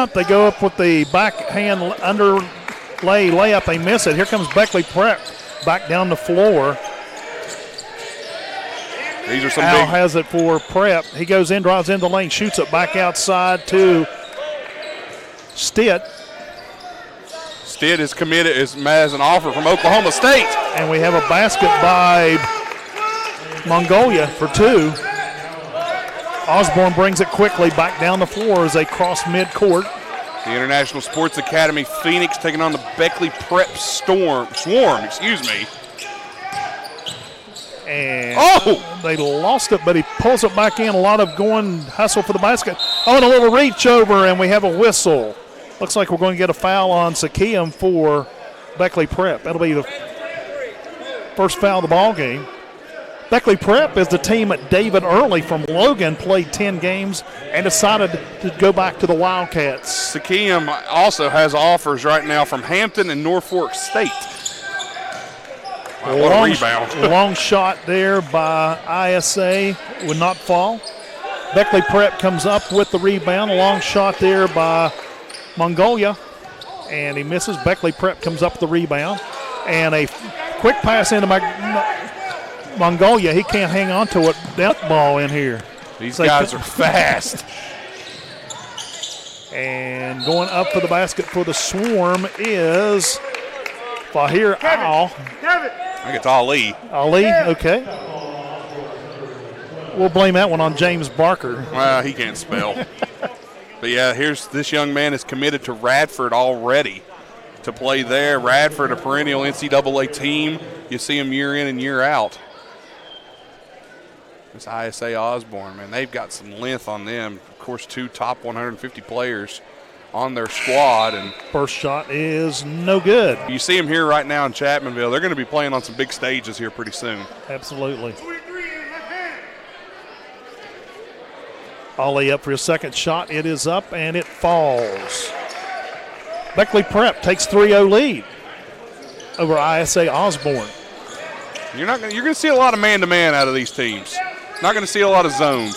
jump. They go up with the backhand underlay layup. They miss it. Here comes Beckley Prep back down the floor. These are some Al big. has it for Prep. He goes in, drives in the lane, shoots it back outside to Stitt. Stitt is committed as an offer from Oklahoma State. And we have a basket by Mongolia for 2. Osborne brings it quickly back down the floor as they cross midcourt. The International Sports Academy Phoenix taking on the Beckley Prep Swarm. And they lost it, but he pulls it back in. A lot of going hustle for the basket. Oh, and a little reach over, and we have a whistle. Looks like we're going to get a foul on Siakam for Beckley Prep. That'll be the first foul of the ball game. Beckley Prep is the team that David Early from Logan played 10 games and decided to go back to the Wildcats. Siakam also has offers right now from Hampton and Norfolk State. Wow, what a rebound. Long shot there by ISA would not fall. Beckley Prep comes up with the rebound. A long shot there by Mongolia, and he misses. Beckley Prep comes up with the rebound. And a quick pass into Mongolia. He can't hang on to it. That ball in here. These guys are fast. And going up for the basket for the Swarm is Fahir Al. I think it's Ali. Ali, okay. We'll blame that one on James Barker. Well, he can't spell. But, yeah, here's this young man is committed to Radford already to play there. Radford, a perennial NCAA team. You see them year in and year out. This ISA Osborne, man, they've got some length on them. Of course, 2 top 150 players on their squad. And first shot is no good. You see them here right now in Chapmanville. They're going to be playing on some big stages here pretty soon. Absolutely. Ali up for his second shot. It is up and it falls. Beckley Prep takes 3-0 lead over ISA Osborne. You're going to see a lot of man-to-man out of these teams. Not going to see a lot of zones.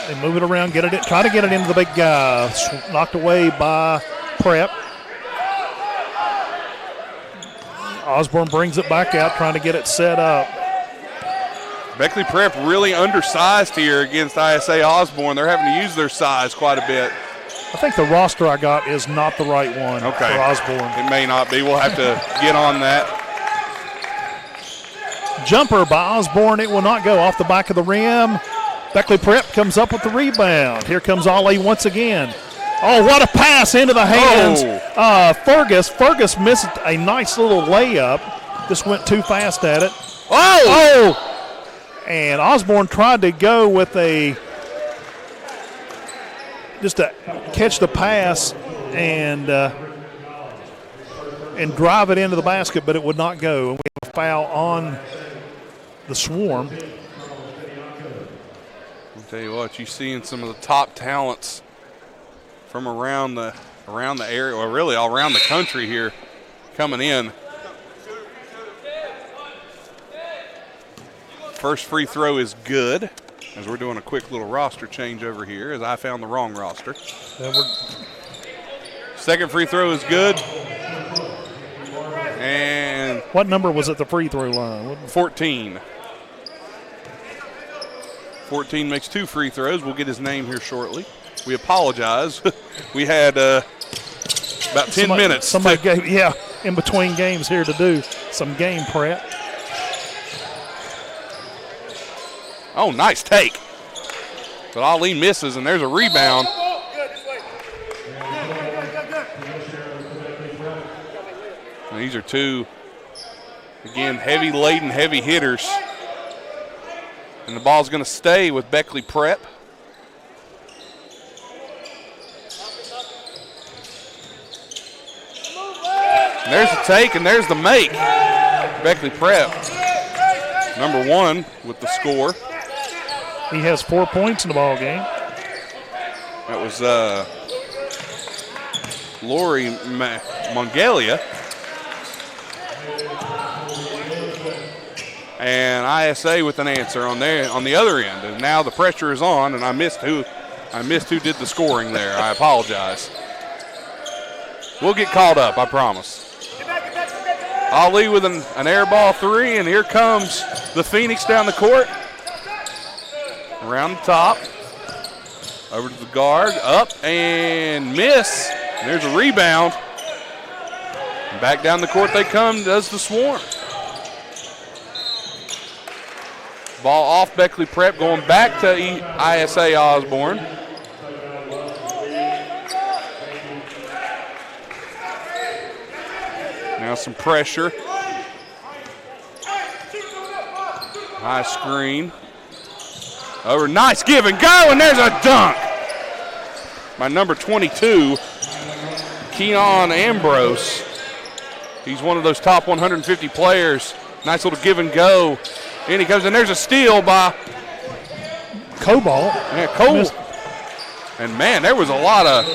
They move it around, try to get it into the big guy. Knocked away by Prep. Osborne brings it back out, trying to get it set up. Beckley Prep really undersized here against ISA Osborne. They're having to use their size quite a bit. I think the roster I got is not the right one for Osborne. It may not be. We'll have to get on that. Jumper by Osborne. It will not go off the back of the rim. Beckley Prep comes up with the rebound. Here comes Ali once again. Oh, what a pass into the hands. Fergus. Fergus missed a nice little layup. Just went too fast at it. And Osborne tried to go with just to catch the pass and drive it into the basket, but it would not go. And we have a foul on the Swarm. I'll tell you what, you're seeing some of the top talents from around the area, or really all around the country here coming in. First free throw is good, as we're doing a quick little roster change over here, as I found the wrong roster. Second free throw is good. And what number was at the free throw line? 14. 14 makes 2 free throws. We'll get his name here shortly. We apologize. We had about 10 minutes. Somebody gave, in between games here to do some game prep. Oh, nice take. But Ali misses, and there's a rebound. And these are 2, again, heavy-laden, heavy hitters. And the ball's going to stay with Beckley Prep. And there's the take, and there's the make. Beckley Prep, number 1 with the score. He has 4 points in the ball game. That was Lori Mongalia. And ISA with an answer on the other end. And now the pressure is on, and I missed who I missed who did the scoring there. I apologize. We'll get called up, I promise. Ali with an air ball three, and here comes the Phoenix down the court. Around the top. Over to the guard, up and miss. And there's a rebound. And back down the court they come, does the Swarm. Ball off Beckley Prep, going back to ISA Osborne. Now some pressure. High screen. Over, nice give and go, and there's a dunk by number 22, Keon Ambrose. He's one of those top 150 players. Nice little give and go. In he comes, and there's a steal by Cobalt. Yeah, Cole. And man, there was a lot of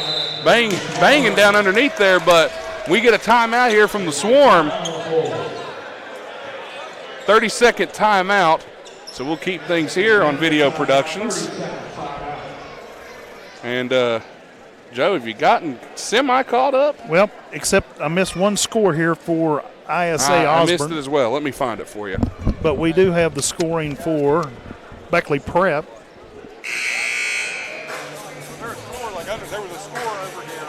banging down underneath there, but we get a timeout here from the Swarm. 30-second timeout. So we'll keep things here on Video Productions. And Joe, have you gotten semi-caught up? Well, except I missed one score here for ISA Osborne. I missed it as well. Let me find it for you. But we do have the scoring for Beckley Prep. There was a score over here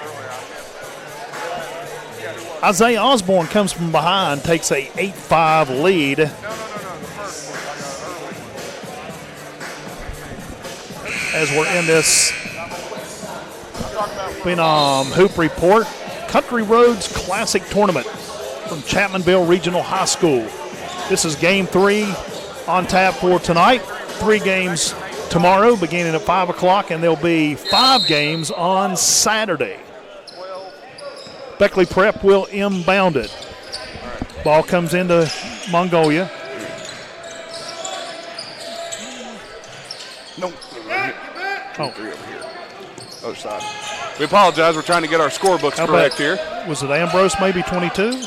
earlier. Isaiah Osborne comes from behind, takes a 8-5 lead. No, the first one. As we're in this Phenom Hoop Report, Country Roads Classic Tournament from Chapmanville Regional High School. This is game 3 on tap for tonight. 3 games tomorrow beginning at 5 o'clock, and there'll be 5 games on Saturday. Beckley Prep will inbound it. Ball comes into Mongolia. Nope. Oh. 3 over here. Other side. We apologize. We're trying to get our scorebooks correct here. Was it Ambrose maybe 22?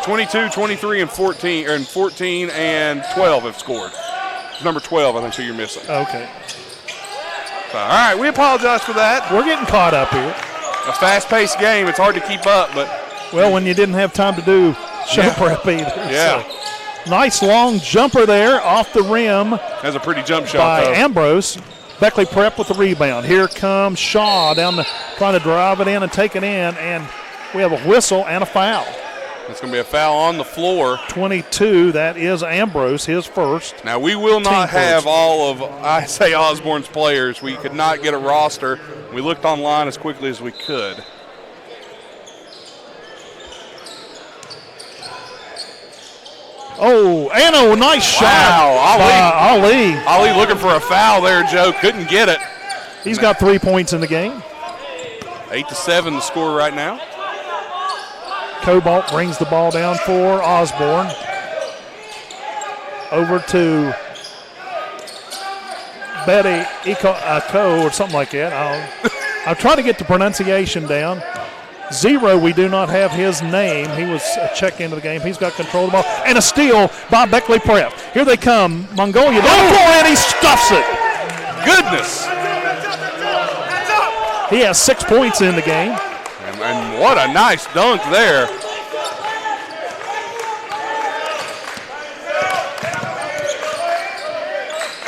22, 23, and 14, and 14 and 12 have scored. Number 12, I think, so you're missing. Okay. All right, we apologize for that. We're getting caught up here. A fast-paced game. It's hard to keep up, but well, when you didn't have time to do show prep either. Yeah. So, nice long jumper there off the rim. That's a pretty jump shot, by though. Ambrose. Beckley Prep with the rebound. Here comes Shaw down the, trying to drive it in and take it in, and we have a whistle and a foul. It's going to be a foul on the floor. 22, that is Ambrose, his first. Now, we will not have all of ISA Osborne's players. We could not get a roster. We looked online as quickly as we could. Oh, and a nice shot. Wow, Ali. Ali looking for a foul there, Joe. Couldn't get it. He's got 3 points in the game. 8-7 the score right now. Cobalt brings the ball down for Osborne. Over to Betty Iko or something like that. I'm trying to get the pronunciation down. 0, we do not have his name. He was a check into the game. He's got control of the ball. And a steal by Beckley Prep. Here they come. Mongolia down the floor, and he stuffs it. Goodness. He has 6 points in the game. And what a nice dunk there.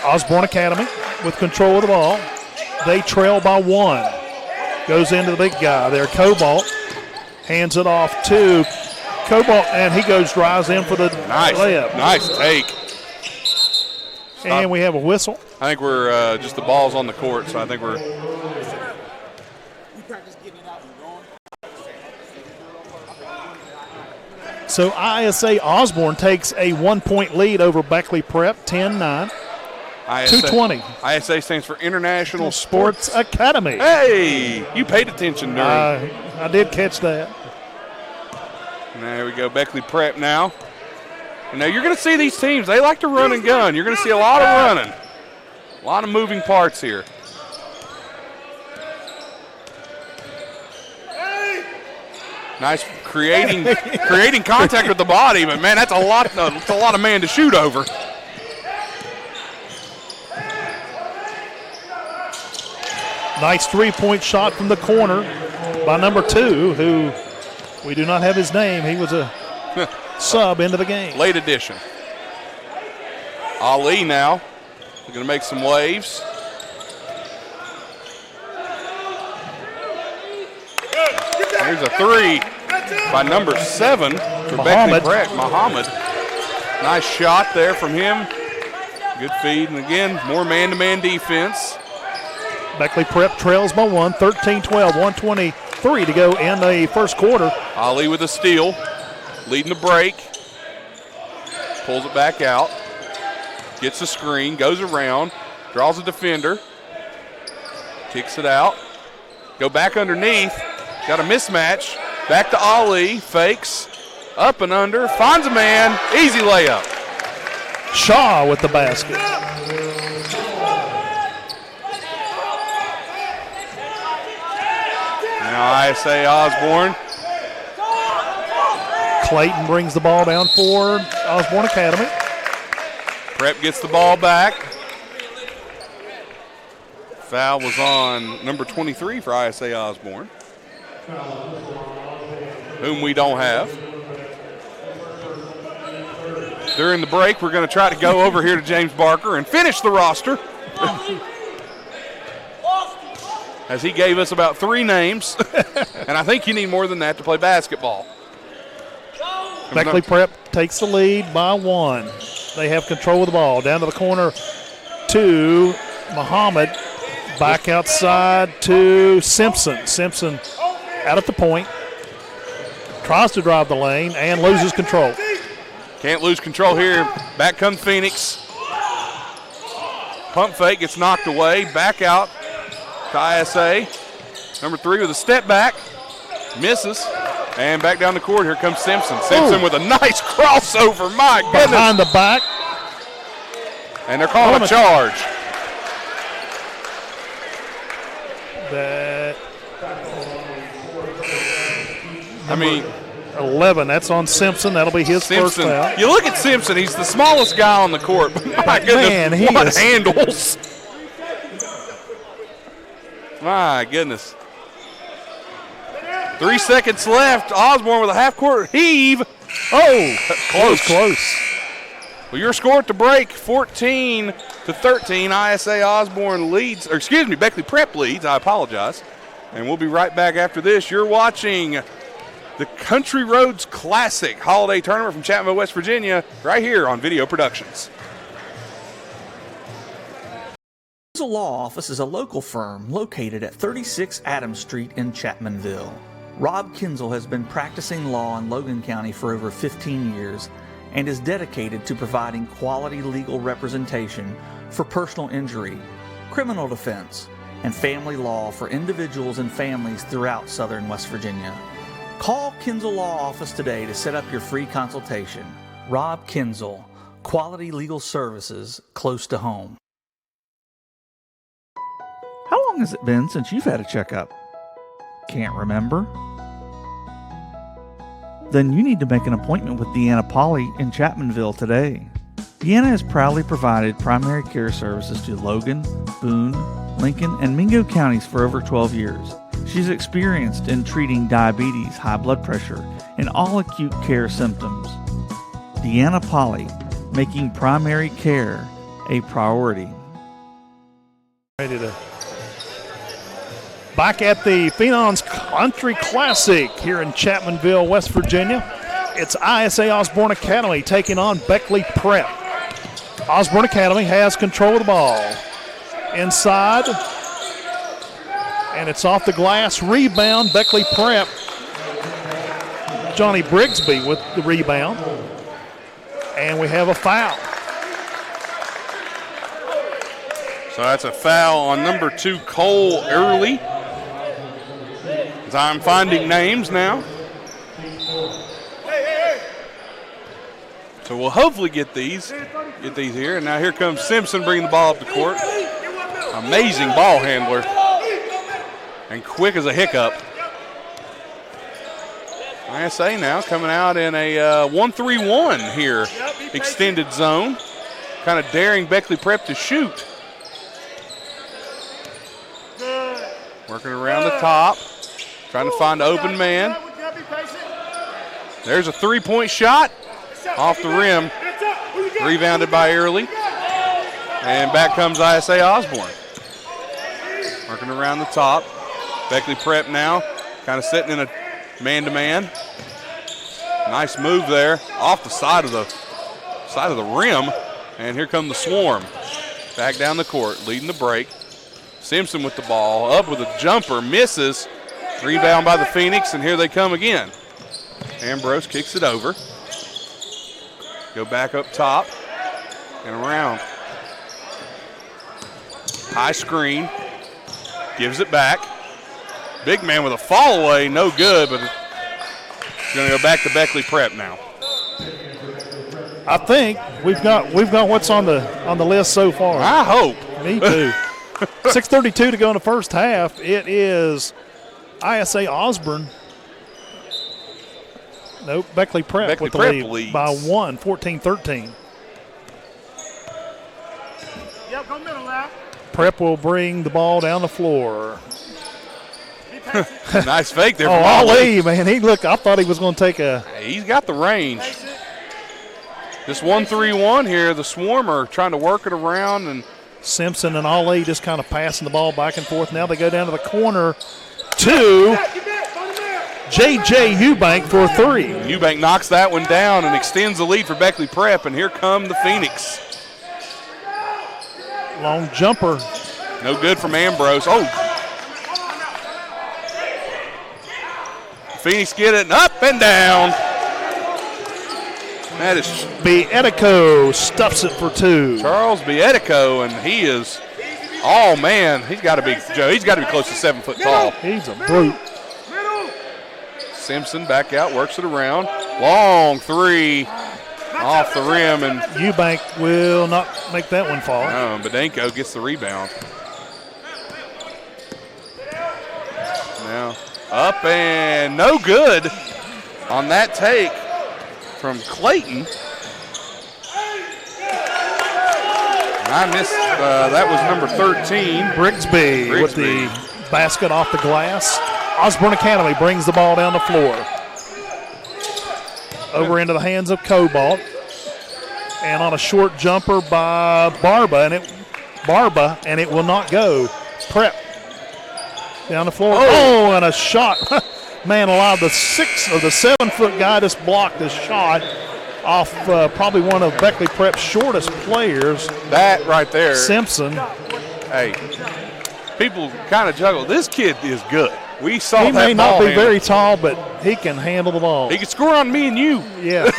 Osborne Academy with control of the ball. They trail by 1. Goes into the big guy there. Cobalt hands it off to Cobalt, and he drives in for the layup. Nice take. And we have a whistle. I think we're just the ball's on the court, so I think we're. So ISA Osborne takes a 1-point lead over Beckley Prep, 10-9. 220. ISA stands for International Sports Academy. Hey, you paid attention during. I did catch that. There we go, Beckley Prep now. And now you're going to see these teams, they like to run and gun. You're going to see a lot of running. A lot of moving parts here. Nice creating contact with the body, but man, that's a lot of man to shoot over. Nice three-point shot from the corner by number 2, who we do not have his name. He was a sub into the game. Late addition. Ali now going to make some waves. Here's a three by number 7 for Beckley Prep, Muhammad. Nice shot there from him. Good feed, and again, more man-to-man defense. Beckley Prep trails by 1, 13-12, 1:23 to go in the first quarter. Ali with a steal, leading the break. Pulls it back out. Gets a screen, goes around, draws a defender. Kicks it out. Go back underneath. Got a mismatch. Back to Ali, fakes. Up and under, finds a man. Easy layup. Shaw with the basket. Now ISA Osborne. Clayton brings the ball down for Osborne Academy. Prep gets the ball back. Foul was on number 23 for ISA Osborne, whom we don't have. During the break, we're going to try to go over here to James Barker and finish the roster. As he gave us about 3 names. And I think you need more than that to play basketball. Beckley Prep takes the lead by 1. They have control of the ball. Down to the corner to Muhammad. Back outside to Simpson. Simpson out at the point. Tries to drive the lane and loses control. Can't lose control here. Back comes Phoenix. Pump fake gets knocked away. Back out to ISA. Number 3 with a step back. Misses. And back down the court, here comes Simpson. Simpson with a nice crossover. My goodness. Behind the back. And they're calling a charge. That. I mean, 11. That's on Simpson. That'll be his first Simpson. foul. You look at Simpson. He's the smallest guy on the court. But my goodness, Man, he what is. handles. My goodness. 3 seconds left. Osborne with a half-court heave. Oh, Close. Well, your score at the break, 14-13. ISA Osborne leads, or excuse me, Beckley Prep leads. I apologize. And we'll be right back after this. You're watching the Country Roads Classic Holiday Tournament from Chapmanville, West Virginia, right here on Video Productions. Kinzel Law Office is a local firm located at 36 Adams Street in Chapmanville. Rob Kinzel has been practicing law in Logan County for over 15 years and is dedicated to providing quality legal representation for personal injury, criminal defense, and family law for individuals and families throughout southern West Virginia. Call Kinzel Law Office today to set up your free consultation. Rob Kinzel, quality legal services close to home. How long has it been since you've had a checkup? Can't remember? Then you need to make an appointment with Deanna Polly in Chapmanville today. Deanna has proudly provided primary care services to Logan, Boone, Lincoln, and Mingo counties for over 12 years. She's experienced in treating diabetes, high blood pressure, and all acute care symptoms. Deanna Polly, making primary care a priority. Ready to back at the Phenom's Country Classic here in Chapmanville, West Virginia. It's ISA Osborne Academy taking on Beckley Prep. Osborne Academy has control of the ball. Inside, and it's off the glass. Rebound, Beckley Prep. Johnny Brigsby with the rebound. And we have a foul. So that's a foul on number 2, Cole Early. As I'm finding names now. So we'll hopefully get these here. And now here comes Simpson bringing the ball up the court. Amazing ball handler. And quick as a hiccup. ISA now coming out in a 1-3-1 here. Extended zone. Kind of daring Beckley Prep to shoot. Working around the top. Trying to find an open man. There's a three-point shot. Off the rim. Rebounded by Early. And back comes ISA Osborne. Working around the top. Beckley Prep now. Kind of sitting in a man-to-man. Nice move there. Off the side of the rim. And here come the Swarm. Back down the court, leading the break. Simpson with the ball. Up with a jumper. Misses. Rebound by the Phoenix, and here they come again. Ambrose kicks it over. Go back up top and around. High screen. Gives it back. Big man with a fall away, no good, but it's going to go back to Beckley Prep now. I think we've got what's on the list so far. I hope. Me too. 6:32 to go in the first half. It is ISA Osborne. Nope, Beckley Prep with the lead leads by 1, 14-13. Yep, go middle now. Prep will bring the ball down the floor. Nice fake there. Oh, Ali, man, I thought he was going to take a. He's got the range. This 1-3-1 here, the Swarm are trying to work it around, and Simpson and Ali just kind of passing the ball back and forth. Now they go down to the corner to J.J. Eubank for a three. Eubank knocks that one down and extends the lead for Beckley Prep, and here come the Phoenix. Long jumper. No good from Ambrose. Oh. Phoenix get it, and up and down. That is Bediako stuffs it for two. Charles Bediako, and he is, oh man, he's got to be, Joe, he's got to be close to 7 foot tall. He's a brute. Simpson back out, works it around. Long three off the rim, and Eubank will not make that one fall. Bediako gets the rebound. Now up and no good on that take from Clayton. And I missed, that was number 13. Brigsby with the basket off the glass. Osborne Academy brings the ball down the floor. Over into the hands of Cobalt. And on a short jumper by Barba, and it will not go. Prep down the floor. Oh, and a shot. Man alive, the 6 or the 7 foot guy just blocked the shot off probably one of Beckley Prep's shortest players. That right there. Simpson. Hey, people kind of juggle. This kid is good. We saw that He ball may not be handle. very tall, but he can handle the ball. He can score on me and you. Yeah,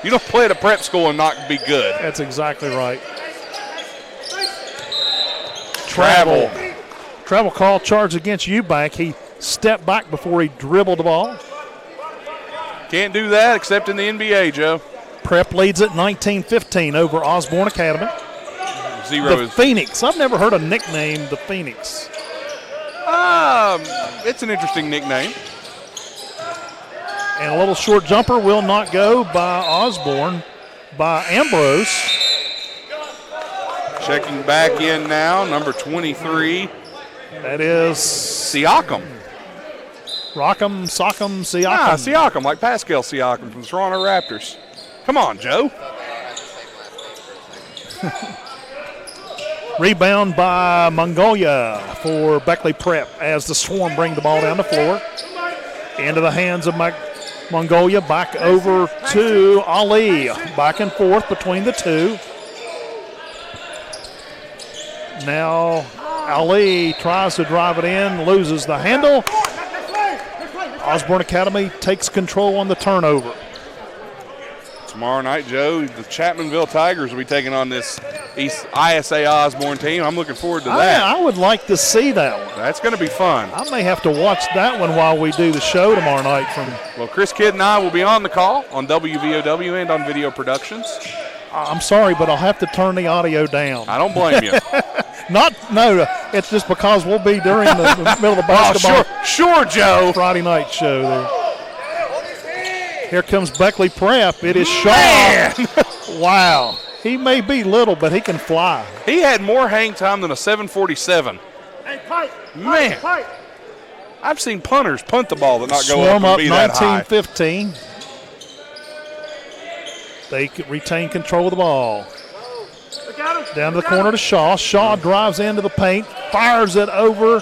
You don't play at a prep school and not be good. that's exactly right. Travel call, charge against Eubank. He stepped back before he dribbled the ball. Can't do that except in the NBA, Joe. Prep leads it 19-15 over Osborne Academy. The Phoenix. I've never heard a nickname, the Phoenix. It's an interesting nickname. And a little short jumper will not go by Osborne, by Ambrose. Checking back in now, number 23. That is Siakam. Siakam. Siakam, like Pascual Siakam from the Toronto Raptors. Come on, Joe. Rebound by Mongolia for Beckley Prep as the Swarm bring the ball down the floor. Into the hands of Mongolia, back over to Ali. Back and forth between the two. Now Ali tries to drive it in, loses the handle. Osborne Academy takes control on the turnover. Tomorrow night, Joe, the Chapmanville Tigers will be taking on this ISA Osborne team. I'm looking forward to that. I would like to see that one. That's going to be fun. I may have to watch that one while we do the show tomorrow night. Well, Chris Kidd and I will be on the call on WVOW and on Video Productions. I'm sorry, but I'll have to turn the audio down. I don't blame you. It's just because we'll be during the middle of the basketball sure, Joe. Friday night show there. Here comes Beckley Prep. It is Shaw. Wow. He may be little, but he can fly. He had more hang time than a 747. Man, I've seen punters punt the ball that not go Swarm up up and be that high. 19-15. They could retain control of the ball. Down to the corner to Shaw. Shaw drives into the paint, fires it over,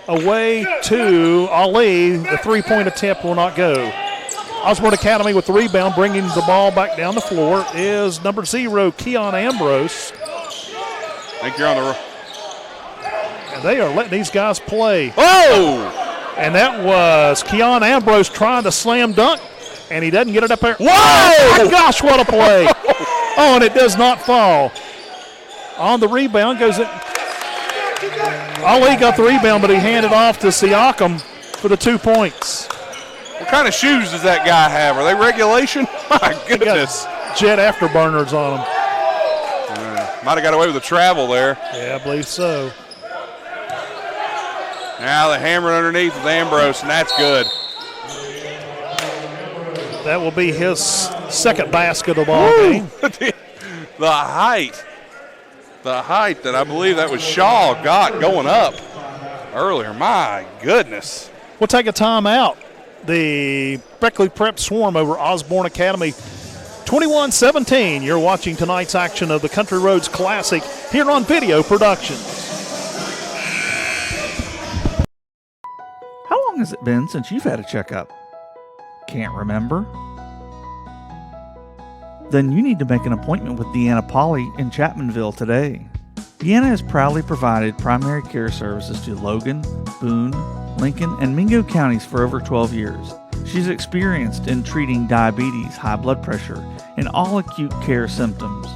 away to Ali. The three-point attempt will not go. Osborne Academy with the rebound, bringing the ball back down the floor is number 0, Keon Ambrose. I think you're on the And they are letting these guys play. Oh! And that was Keon Ambrose trying to slam dunk, and he doesn't get it up there. Whoa! Oh, gosh, what a play. Oh, and it does not fall. On the rebound goes it. Ali got the rebound, but he handed off to Siakam for the 2 points. What kind of shoes does that guy have? Are they regulation? My goodness. Jet afterburners on them. Might have got away with the travel there. Yeah, I believe so. Now the hammer underneath with Ambrose, and that's good. That will be his second basket of the ball game. The height that I believe that was Shaw got going up earlier. My goodness. We'll take a timeout. The Beckley Prep Swarm over Osborne Academy, 21-17. You're watching tonight's action of the Country Roads Classic here on Video Production. How long has it been since you've had a checkup? Can't remember? Then you need to make an appointment with Deanna Poly in Chapmanville today. Deanna has proudly provided primary care services to Logan, Boone, Lincoln, and Mingo counties for over 12 years. She's experienced in treating diabetes, high blood pressure, and all acute care symptoms.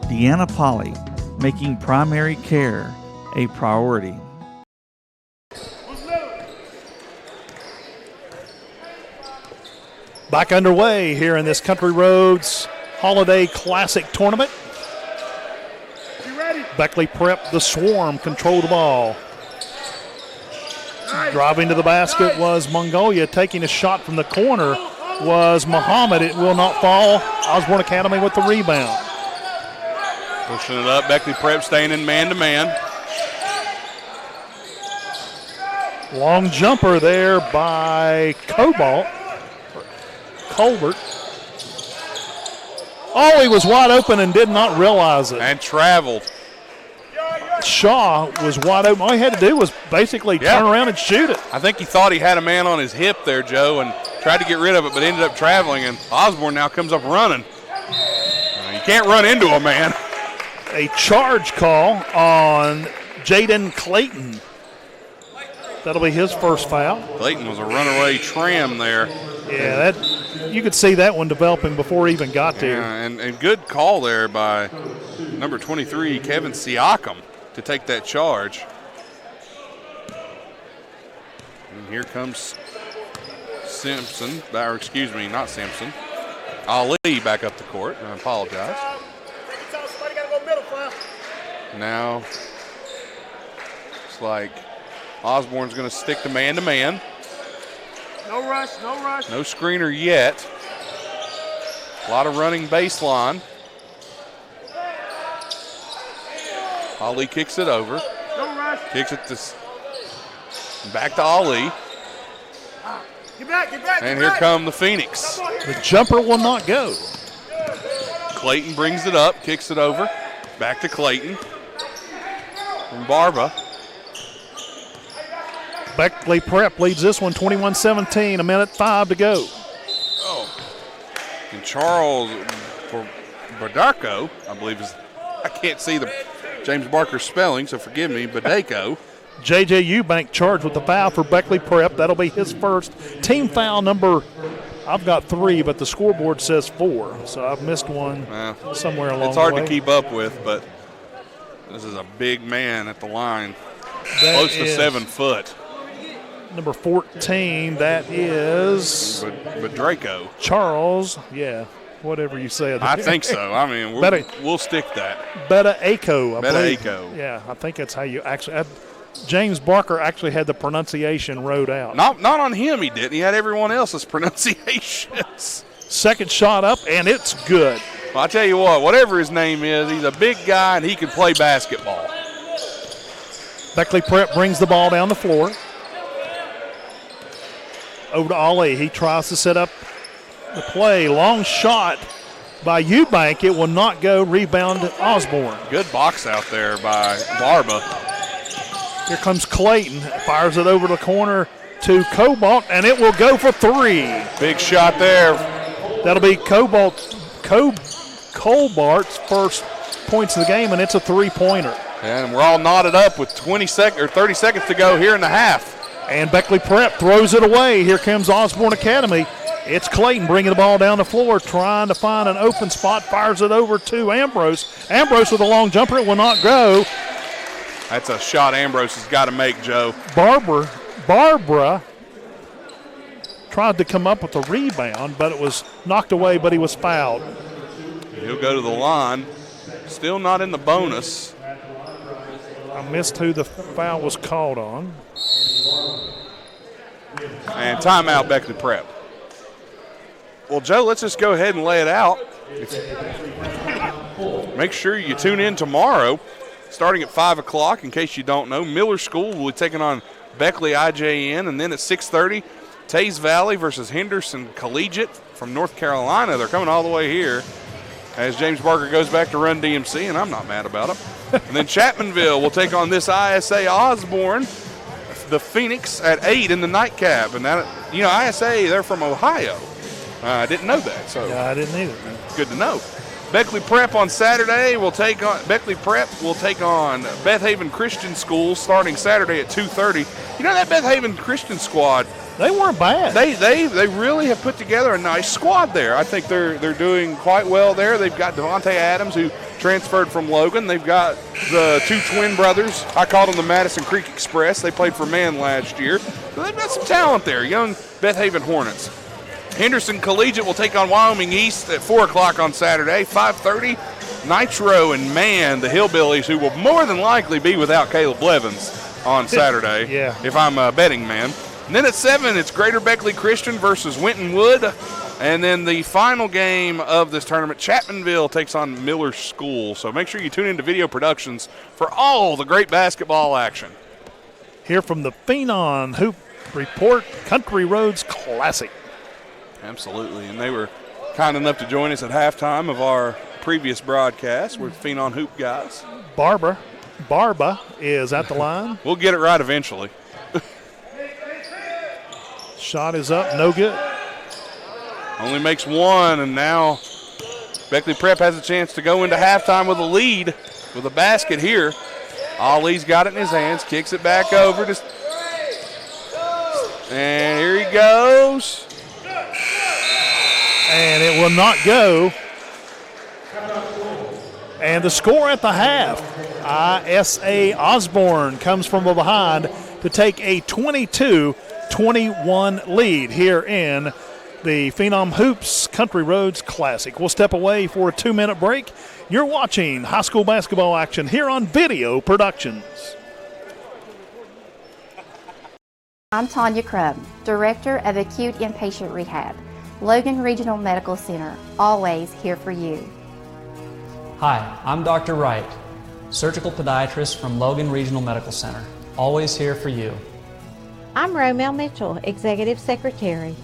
Deanna Poly, making primary care a priority. Back underway here in this Country Roads Holiday Classic Tournament. Beckley Prep, the Swarm, control the ball. Driving to the basket was Mongolia. Taking a shot from the corner was Muhammad. It will not fall. Osborne Academy with the rebound. Pushing it up. Beckley Prep staying in man-to-man. Long jumper there by Colbert. Oh, he was wide open and did not realize it. And traveled. Shaw was wide open. All he had to do was basically turn around and shoot it. I think he thought he had a man on his hip there, Joe, and tried to get rid of it, but ended up traveling, and Osborne now comes up running. You can't run into a man. A charge call on Jaden Clayton. That'll be his first foul. Clayton was a runaway tram there. Yeah, you could see that one developing before he even got there. And good call there by number 23, Kevin Siakam, to take that charge. And here comes Simpson, or excuse me, not Simpson. Ali back up the court. I apologize. Now, it's like Osborne's going to stick to man-to-man. No rush, no rush. No screener yet. A lot of running baseline. Ali kicks it over. No rush. Kicks it back to Ali. Get back. And here come the Phoenix. The jumper will not go. Clayton brings it up, kicks it over. Back to Clayton. From Barba. Beckley Prep leads this one 21-17, a minute 5 to go. And Charles Bediako, I believe I can't see the James Barker spelling, so forgive me, Bediako. J.J. Eubank charged with the foul for Beckley Prep. That'll be his first. Team foul number, I've got 3, but the scoreboard says 4. So I've missed one somewhere along the way. It's hard to keep up with, but this is a big man at the line. Close to 7 foot. Number 14, that is Bediako. Charles, whatever you said. I think so. I mean, we'll stick that. Bediako, I believe. Bediako. Yeah, I think that's how you actually James Barker actually had the pronunciation wrote out. Not on him, he didn't. He had everyone else's pronunciations. Second shot up, and it's good. Well, I'll tell you what, whatever his name is, he's a big guy, and he can play basketball. Beckley Prep brings the ball down the floor. Over to Ali. He tries to set up the play. Long shot by Eubank. It will not go. Rebound Osborne. Good box out there by Barba. Here comes Clayton. Fires it over the corner to Cobalt, and it will go for three. Big shot there. That'll be Cobalt's first points of the game, and it's a three-pointer. And we're all knotted up with 30 seconds to go here in the half. And Beckley Prep throws it away. Here comes Osborne Academy. It's Clayton bringing the ball down the floor, trying to find an open spot, fires it over to Ambrose. Ambrose with a long jumper. It will not go. That's a shot Ambrose has got to make, Joe. Barbara tried to come up with a rebound, but it was knocked away, but he was fouled. He'll go to the line. Still not in the bonus. I missed who the foul was called on. And timeout, Beckley Prep. Well, Joe, let's just go ahead and lay it out. Make sure you tune in tomorrow, starting at 5 o'clock. In case you don't know, Miller School will be taking on Beckley IJN, and then at 6:30, Taze Valley versus Henderson Collegiate from North Carolina. They're coming all the way here as James Barker goes back to run DMC, and I'm not mad about it. And then Chapmanville will take on this ISA Osborne, the Phoenix, at 8 in the nightcap. And that, ISA, they're from Ohio. I didn't know that, so Yeah, I didn't either. good to know. Beckley Prep on Saturday will take on Beth Haven Christian School starting Saturday at 2:30. You know that Beth Haven Christian squad, They weren't bad. They really have put together a nice squad there. I think they're doing quite well there. They've got Devontae Adams, who transferred from Logan. They've got the two twin brothers. I called them the Madison Creek Express. They played for Man last year. So they've got some talent there, young Beth Haven Hornets. Henderson Collegiate will take on Wyoming East at 4 o'clock on Saturday. 5:30, Nitro and Man, the Hillbillies, who will more than likely be without Caleb Blevins on Saturday, Yeah. if I'm a betting man. And then at 7, it's Greater Beckley Christian versus Winton Wood. And then the final game of this tournament, Chapmanville takes on Miller School. So make sure you tune into Video Productions for all the great basketball action. Here from the Phenom Hoop Report, Country Roads Classic. Absolutely, and they were kind enough to join us at halftime of our previous broadcast with Phenom Hoop guys. Barba is at the line. We'll get it right eventually. Shot is up, no good. Only makes one, and now Beckley Prep has a chance to go into halftime with a lead with a basket here. Ali's got it in his hands, kicks it back over. And here he goes. And it will not go. And the score at the half, ISA Osborne comes from behind to take a 22-21 lead here in the Phenom Hoops Country Roads Classic. We'll step away for a 2-minute break. You're watching high school basketball action here on Video Productions. I'm Tanya Crubb, Director of Acute Inpatient Rehab, Logan Regional Medical Center, always here for you. Hi, I'm Dr. Wright, surgical podiatrist from Logan Regional Medical Center, always here for you. I'm Romel Mitchell, Executive Secretary,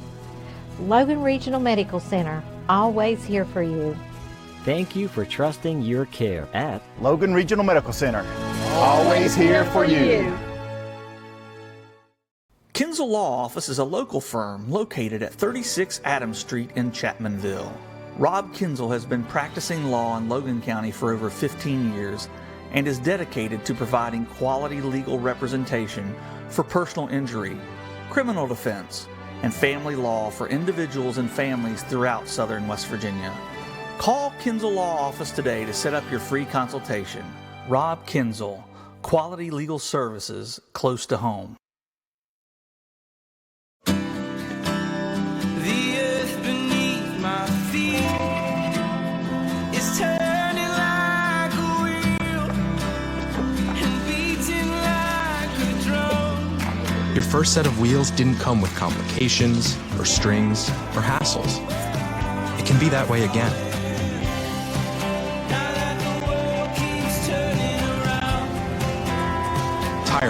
Logan Regional Medical Center, always here for you. Thank you for trusting your care at Logan Regional Medical Center, always here for you. Kinzel Law Office is a local firm located at 36 Adams Street in Chapmanville. Rob Kinzel has been practicing law in Logan County for over 15 years and is dedicated to providing quality legal representation for personal injury, criminal defense, and family law for individuals and families throughout southern West Virginia. Call Kinzel Law Office today to set up your free consultation. Rob Kinzel, quality legal services close to home. Your first set of wheels didn't come with complications, or strings, or hassles. It can be that way again.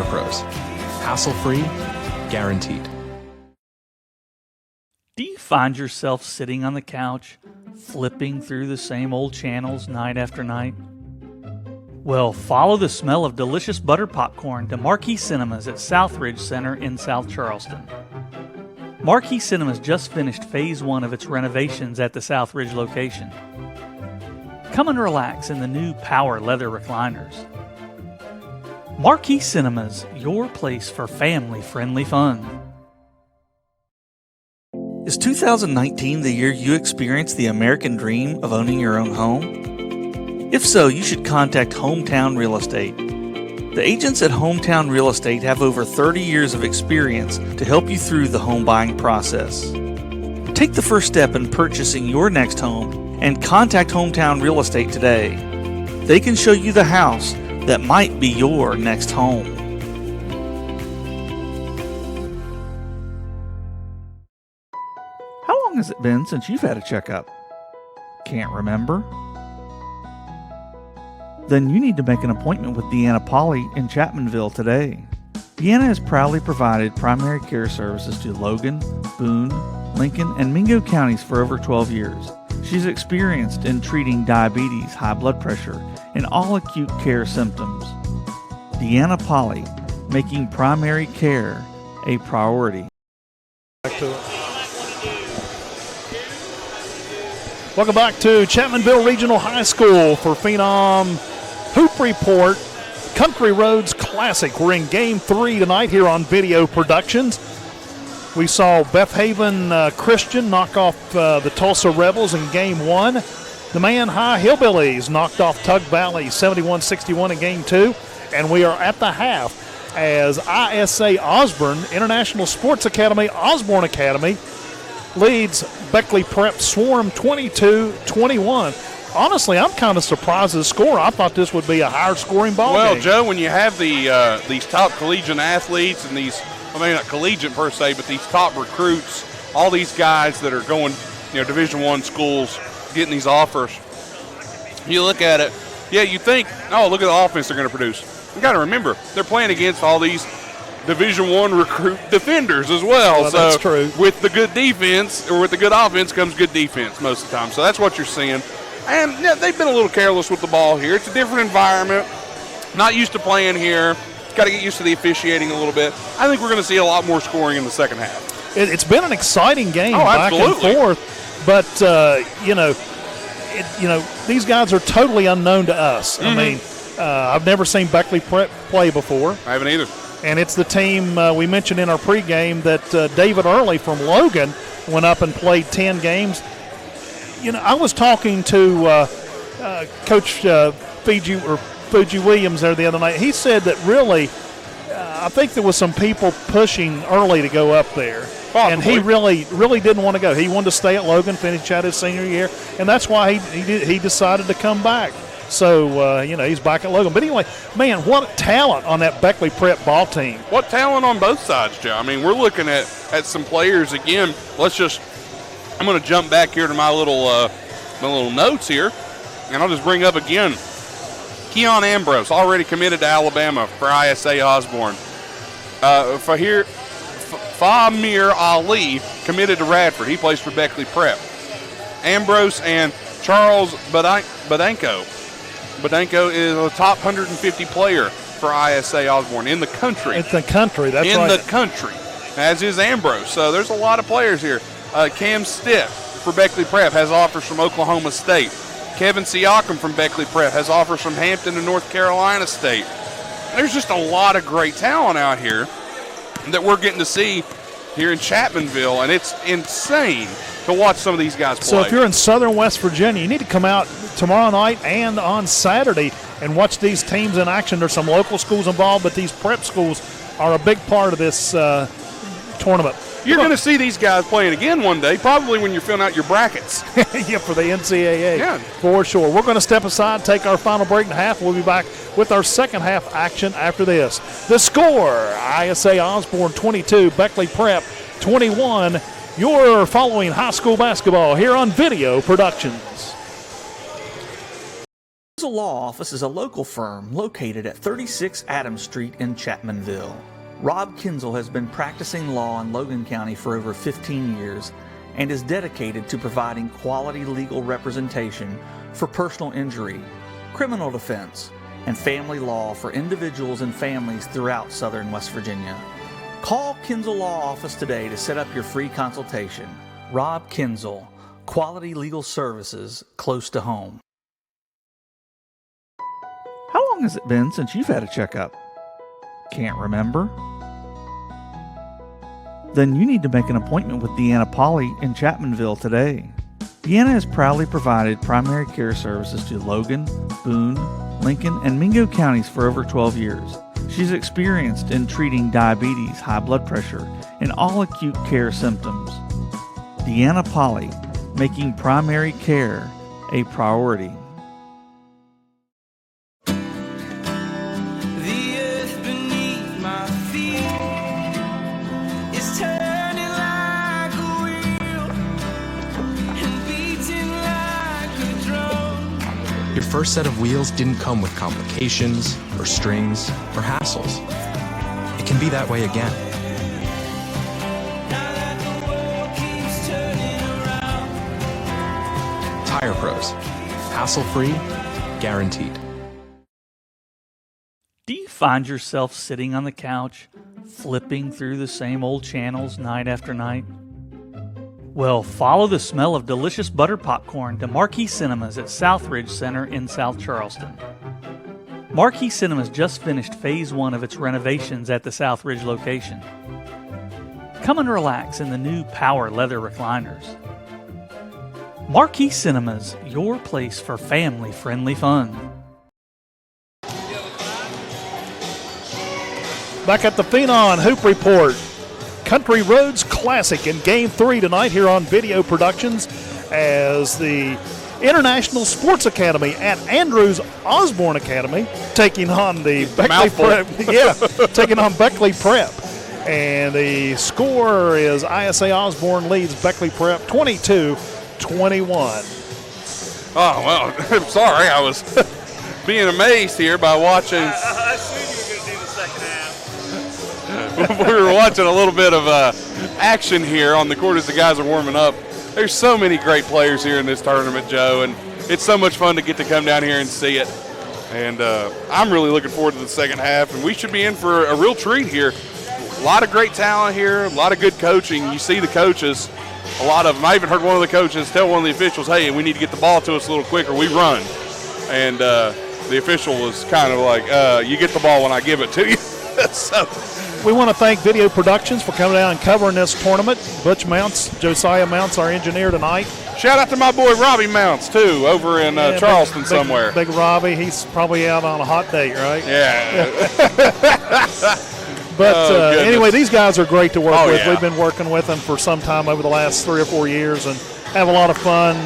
Pros. Hassle-free, guaranteed. Do you find yourself sitting on the couch, flipping through the same old channels night after night? Well, follow the smell of delicious butter popcorn to Marquee Cinemas at Southridge Center in South Charleston. Marquee Cinemas just finished Phase 1 of its renovations at the Southridge location. Come and relax in the new Power Leather recliners. Marquee Cinemas, your place for family-friendly fun. Is 2019 the year you experienced the American dream of owning your own home? If so, you should contact Hometown Real Estate. The agents at Hometown Real Estate have over 30 years of experience to help you through the home buying process. Take the first step in purchasing your next home and contact Hometown Real Estate today. They can show you the house that might be your next home. How long has it been since you've had a checkup? Can't remember? Then you need to make an appointment with Deanna Polly in Chapmanville today. Deanna has proudly provided primary care services to Logan, Boone, Lincoln, and Mingo counties for over 12 years. She's experienced in treating diabetes, high blood pressure, and all acute care symptoms. Deanna Polly, making primary care a priority. Back to it. Welcome back to Chapmanville Regional High School for Phenom Hoop Report. Country Roads Classic. We're in Game 3 tonight here on Video Productions. We saw Beth Haven Christian knock off the Tulsa Rebels in Game 1. The Man High Hillbillies knocked off Tug Valley 71-61 in Game 2. And we are at the half as ISA Osborne, International Sports Academy, Osborne Academy, leads Beckley Prep Swarm 22-21. Honestly, I'm kind of surprised at the score. I thought this would be a higher scoring ball game. Well, Joe, when you have these top collegiate athletes and these, I mean, not collegiate per se, but these top recruits, all these guys that are going, Division I schools, getting these offers, you look at it, yeah, you think, oh, look at the offense they're going to produce. You got to remember, they're playing against all these Division I recruit defenders as well. Well, so that's true. With the good defense, or with the good offense, comes good defense most of the time. So that's what you're seeing. And yeah, they've been a little careless with the ball here. It's a different environment. Not used to playing here. Got to get used to the officiating a little bit. I think we're going to see a lot more scoring in the second half. It's been an exciting game back and forth. But, these guys are totally unknown to us. Mm-hmm. I mean, I've never seen Beckley Prep play before. I haven't either. And it's the team we mentioned in our pregame that David Early from Logan went up and played 10 games. I was talking to Coach Fuji Williams there the other night. He said that really, I think there was some people pushing Early to go up there. Possibly. And he really didn't want to go. He wanted to stay at Logan, finish out his senior year, and that's why he decided to come back. So, he's back at Logan. But anyway, man, what talent on that Beckley Prep ball team. What talent on both sides, Joe. I mean, we're looking at some players again. I'm going to jump back here to my little notes here, and I'll just bring up again. Keon Ambrose, already committed to Alabama for ISA Osborne. Fahmir Ali, committed to Radford. He plays for Beckley Prep. Ambrose and Charles Bediako. Bediako is a top 150 player for ISA Osborne in the country. It's the country, that's right. In the country, as is Ambrose. So there's a lot of players here. Cam Stitt for Beckley Prep has offers from Oklahoma State. Kevin Siakam from Beckley Prep has offers from Hampton and North Carolina State. There's just a lot of great talent out here that we're getting to see here in Chapmanville, and it's insane to watch some of these guys play. So if you're in southern West Virginia, you need to come out tomorrow night and on Saturday and watch these teams in action. There's some local schools involved, but these prep schools are a big part of this tournament. You're going to see these guys playing again one day, probably when you're filling out your brackets. Yeah, for the NCAA. Yeah. For sure. We're going to step aside, take our final break and a half. We'll be back with our second half action after this. The score, ISA Osborne 22, Beckley Prep 21. You're following high school basketball here on Video Productions. There's Kinzel Law Office is a local firm located at 36 Adams Street in Chapmanville. Rob Kinzel has been practicing law in Logan County for over 15 years and is dedicated to providing quality legal representation for personal injury, criminal defense, and family law for individuals and families throughout southern West Virginia. Call Kinzel Law Office today to set up your free consultation. Rob Kinzel, quality legal services close to home. How long has it been since you've had a checkup? Can't remember? Then you need to make an appointment with Deanna Polly in Chapmanville today. Deanna has proudly provided primary care services to Logan, Boone, Lincoln, and Mingo counties for over 12 years. She's experienced in treating diabetes, high blood pressure, and all acute care symptoms. Deanna Polly, making primary care a priority. Your first set of wheels didn't come with complications, or strings, or hassles. It can be that way again. Tire Pros. Hassle-free, guaranteed. Do you find yourself sitting on the couch, flipping through the same old channels night after night? Well, follow the smell of delicious butter popcorn to Marquee Cinemas at Southridge Center in South Charleston. Marquee Cinemas just finished Phase 1 of its renovations at the Southridge location. Come and relax in the new Power leather recliners. Marquee Cinemas, your place for family-friendly fun. Back at the Phenom Hoop Report. Country Roads Classic in Game 3 tonight here on Video Productions as the International Sports Academy at Andrew Osborne Academy taking on the Beckley Prep. Taking on Beckley Prep. And the score is ISA Osborne leads Beckley Prep 22-21. Oh, well, I'm sorry. I was being amazed here by watching. I assumed you were going to do the second half. We were watching a little bit of action here on the court as the guys are warming up. There's so many great players here in this tournament, Joe, and it's so much fun to get to come down here and see it. And I'm really looking forward to the second half, and we should be in for a real treat here. A lot of great talent here, a lot of good coaching. You see the coaches, a lot of them. I even heard one of the coaches tell one of the officials, hey, we need to get the ball to us a little quicker. We run. And the official was kind of like, you get the ball when I give it to you. So we want to thank Video Productions for coming down and covering this tournament. Butch Mounts, Josiah Mounts, our engineer tonight. Shout out to my boy Robbie Mounts, too, over in Charleston somewhere. Big Robbie, he's probably out on a hot date, right? Yeah. But anyway, these guys are great to work with. Yeah. We've been working with them for some time over the last 3 or 4 years and have a lot of fun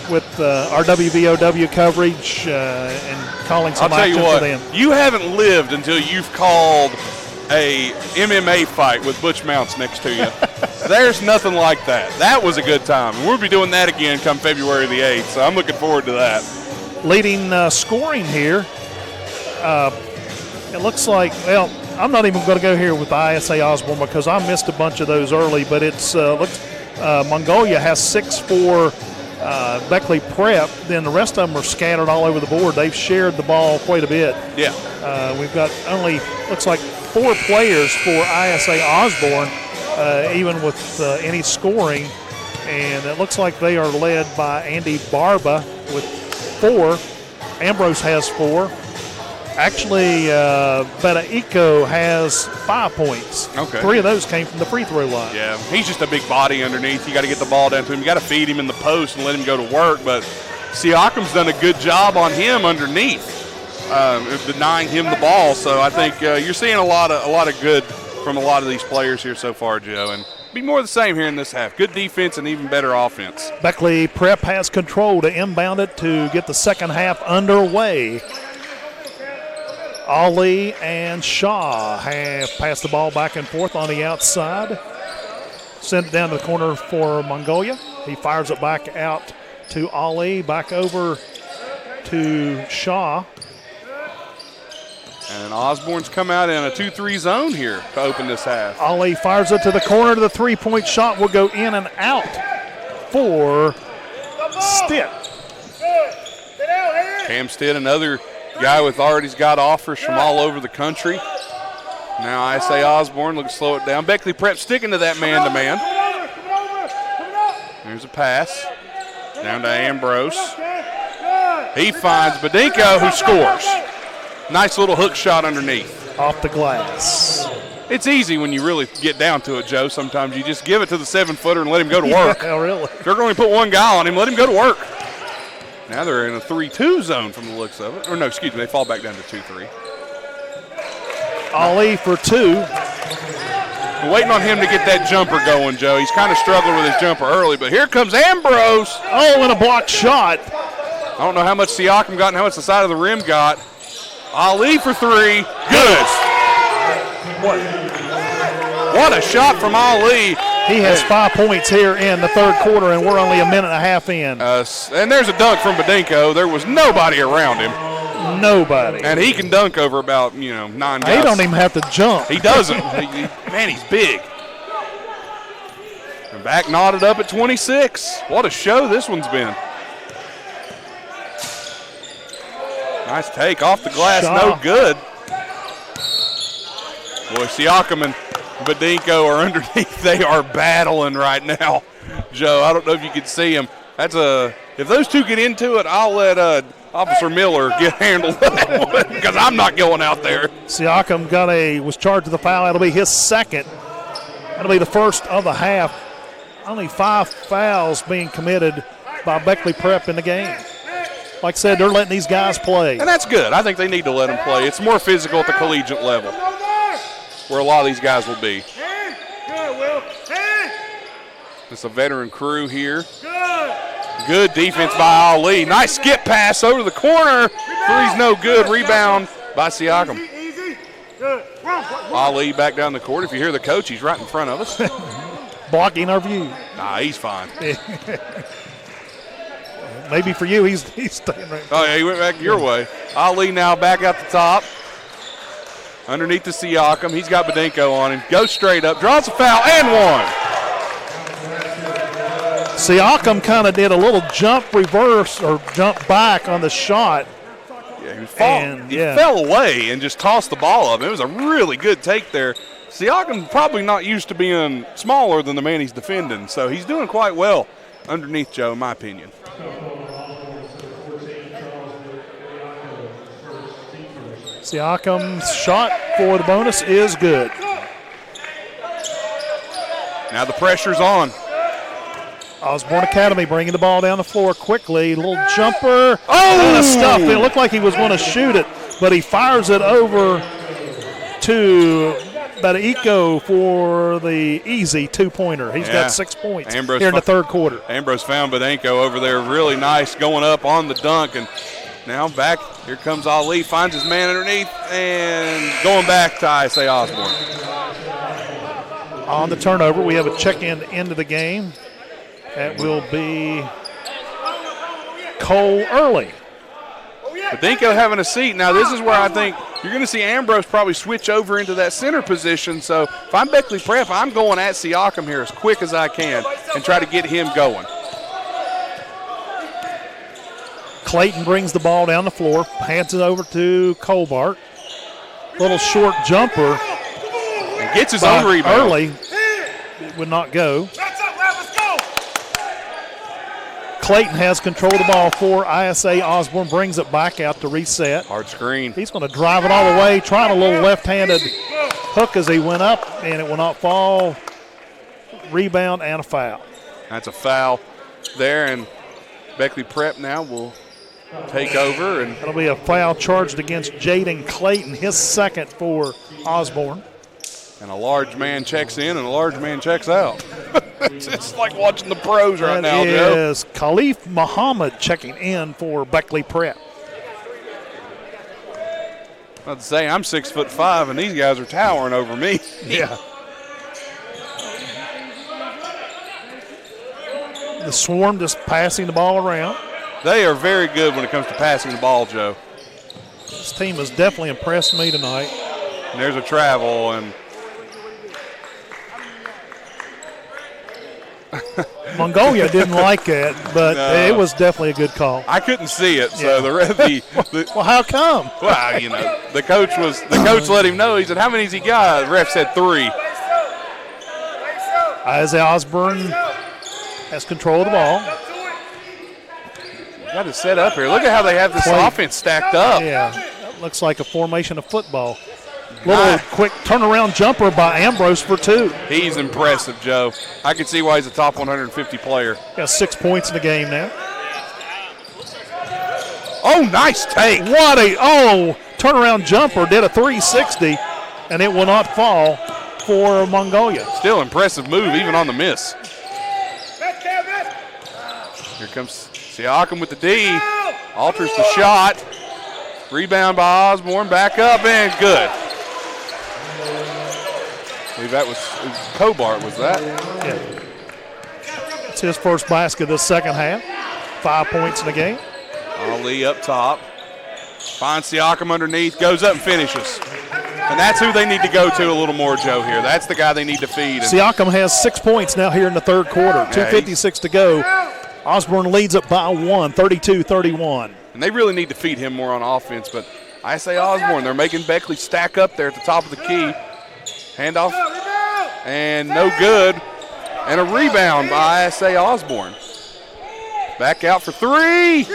with our WVOW coverage and calling some action for them. You haven't lived until you've called a MMA fight with Butch Mounts next to you. There's nothing like that. That was a good time. And we'll be doing that again come February the 8th, so I'm looking forward to that. Leading scoring here, it looks like, well, I'm not even going to go here with ISA Osborne because I missed a bunch of those early, but it's Mongolia has 6 for Beckley Prep. Then the rest of them are scattered all over the board. They've shared the ball quite a bit. Yeah. We've got only, looks like 4 players for ISA Osborne, even with any scoring. And it looks like they are led by Andy Barba with 4. Ambrose has 4. Actually, Bediako has 5 points. Okay. 3 of those came from the free throw line. Yeah, he's just a big body underneath. You got to get the ball down to him. You got to feed him in the post and let him go to work. But Siakam's done a good job on him underneath, denying him the ball. So I think you're seeing a lot of good from a lot of these players here so far, Joe. And be more of the same here in this half. Good defense and even better offense. Beckley Prep has control to inbound it to get the second half underway. Ali and Shaw have passed the ball back and forth on the outside. Send it down to the corner for Mongolia. He fires it back out to Ali, back over to Shaw. And Osborne's come out in a 2-3 zone here to open this half. Ali fires it to the corner. To the three-point shot will go in and out for Stitt. Cam Stitt, another guy with already's got offers from all over the country. Now I say Osborne, look to slow it down. Beckley Prep sticking to that man-to-man. There's a pass down to Ambrose. He finds Bediako, who scores. Nice little hook shot underneath. Off the glass. It's easy when you really get down to it, Joe. Sometimes you just give it to the 7-footer and let him go to work. Yeah, really. If you're going to put one guy on him, let him go to work. Now they're in a 3-2 zone from the looks of it. Or no, excuse me, they fall back down to 2-3. Ali for 2. We're waiting on him to get that jumper going, Joe. He's kind of struggling with his jumper early, but here comes Ambrose. Oh, and a blocked shot. I don't know how much Siakam got and how much the side of the rim got. Ali for 3. Good. What a shot from Ali. He has 5 points here in the third quarter, and we're only a minute and a half in. And there's a dunk from Bediako. There was nobody around him. Nobody. And he can dunk over about, 9 guys. He don't even have to jump. He doesn't. Man, he's big. And back knotted up at 26. What a show this one's been. Nice take off the glass, no good. Boy, Siakam and Bediako are underneath. They are battling right now. Joe, I don't know if you can see him. If those two get into it, I'll let Officer Miller handle that one because I'm not going out there. Siakam was charged with the foul. That'll be his second. That'll be the first of the half. Only 5 fouls being committed by Beckley Prep in the game. Like I said, they're letting these guys play. And that's good. I think they need to let them play. It's more physical at the collegiate level where a lot of these guys will be. It's a veteran crew here. Good defense by Ali. Nice skip pass over the corner. Three's no good. Rebound by Siakam. Ali back down the court. If you hear the coach, he's right in front of us. Blocking our view. Nah, he's fine. Maybe for you, he's staying right. Oh, yeah, he went back your way. Ali now back at the top. Underneath the Siakam. He's got Bediako on him. Goes straight up. Draws a foul and one. Siakam kind of did a little jump reverse or jump back on the shot. Yeah, he fell away and just tossed the ball up. It was a really good take there. Siakam probably not used to being smaller than the man he's defending, so he's doing quite well underneath Joe, in my opinion. Siakam's shot for the bonus is good. Now the pressure's on. Osborne Academy bringing the ball down the floor quickly. Little jumper. Oh! Stuff. It looked like he was going to shoot it, but he fires it over to Bediako for the easy 2-pointer. He's got 6 points here in the third quarter. Ambrose found Bediako over there really nice going up on the dunk. And now back. Here comes Ali. Finds his man underneath and going back to ISA Osborne. On the turnover, we have a check-in into the game. That will be Cole Early. Bediako having a seat. Now this is where I think you're going to see Ambrose probably switch over into that center position. So if I'm Beckley Prep, I'm going at Siakam here as quick as I can and try to get him going. Clayton brings the ball down the floor, hands it over to Colbart. Little short jumper. And gets his own rebound. Early. It would not go. Clayton has control of the ball for ISA. Osborne brings it back out to reset. Hard screen. He's going to drive it all the way, trying a little left-handed hook as he went up, and it will not fall. Rebound and a foul. That's a foul there, and Beckley Prep now will take over. And that'll be a foul charged against Jaden Clayton, his second for Osborne. And a large man checks in and a large man checks out. It's like watching the pros right now, Joe. That is Khalif Muhammad checking in for Beckley Prep. I'd say I'm 6'5", and these guys are towering over me. Yeah. The Swarm just passing the ball around. They are very good when it comes to passing the ball, Joe. This team has definitely impressed me tonight. And there's a travel, and Mongolia didn't like it, but No. it was definitely a good call. I couldn't see it. So Yeah. Well, how come? Well, the coach let him know. He said, "How many's he got?" The ref said 3. Isaiah Osborne has control of the ball. Got it set up here. Look at how they have this offense stacked up. Yeah, that looks like a formation of football. Little quick turnaround jumper by Ambrose for 2. He's impressive, Joe. I can see why he's a top 150 player. Got 6 points in the game now. Oh, nice take. What a turnaround jumper, did a 360, and it will not fall for Mongolia. Still impressive move even on the miss. Here comes Siakam with the D. Alters the shot. Rebound by Osborne. Back up and good. I believe that was Cobart, was that? Yeah. It's his first basket this second half. 5 points in the game. Ali up top. Finds Siakam underneath. Goes up and finishes. And that's who they need to go to a little more, Joe, here. That's the guy they need to feed. Siakam has 6 points now here in the third quarter. 2:56 to go. Osborne leads it by 1, 32-31. And they really need to feed him more on offense, but ISA Osborne, they're making Beckley stack up there at the top of the key. Handoff, and no good. And a rebound by ISA Osborne. Back out for 3.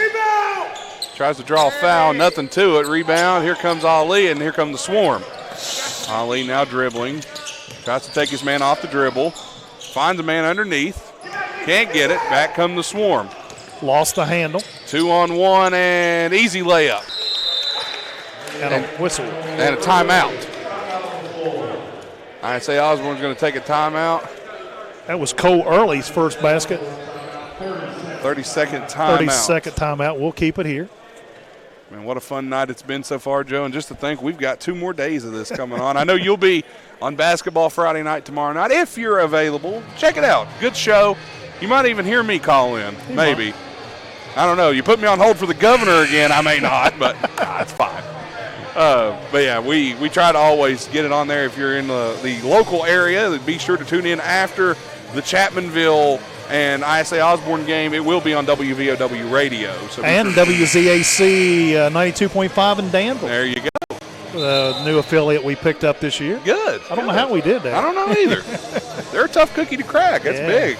Tries to draw a foul, nothing to it. Rebound, here comes Ali, and here comes the Swarm. Ali now dribbling. Tries to take his man off the dribble. Finds a man underneath. Can't get it. Back come the Swarm. Lost the handle. 2-on-1 and easy layup. And a whistle. And a timeout. ISA Osborne's going to take a timeout. That was Cole Early's first basket. 30-second timeout. 30-second timeout. We'll keep it here. Man, what a fun night it's been so far, Joe. And just to think, we've got 2 more days of this coming on. I know you'll be on Basketball Friday night tomorrow night if you're available. Check it out. Good show. You might even hear me call in. Maybe. I don't know. You put me on hold for the governor again, I may not, but it's fine. But yeah, we try to always get it on there. If you're in the local area, then be sure to tune in after the Chapmanville and ISA Osborne game. It will be on WVOW radio. So and WZAC 92.5 in Danville. There you go. The new affiliate we picked up this year. Good. I don't know how we did that. I don't know either. They're a tough cookie to crack. That's big.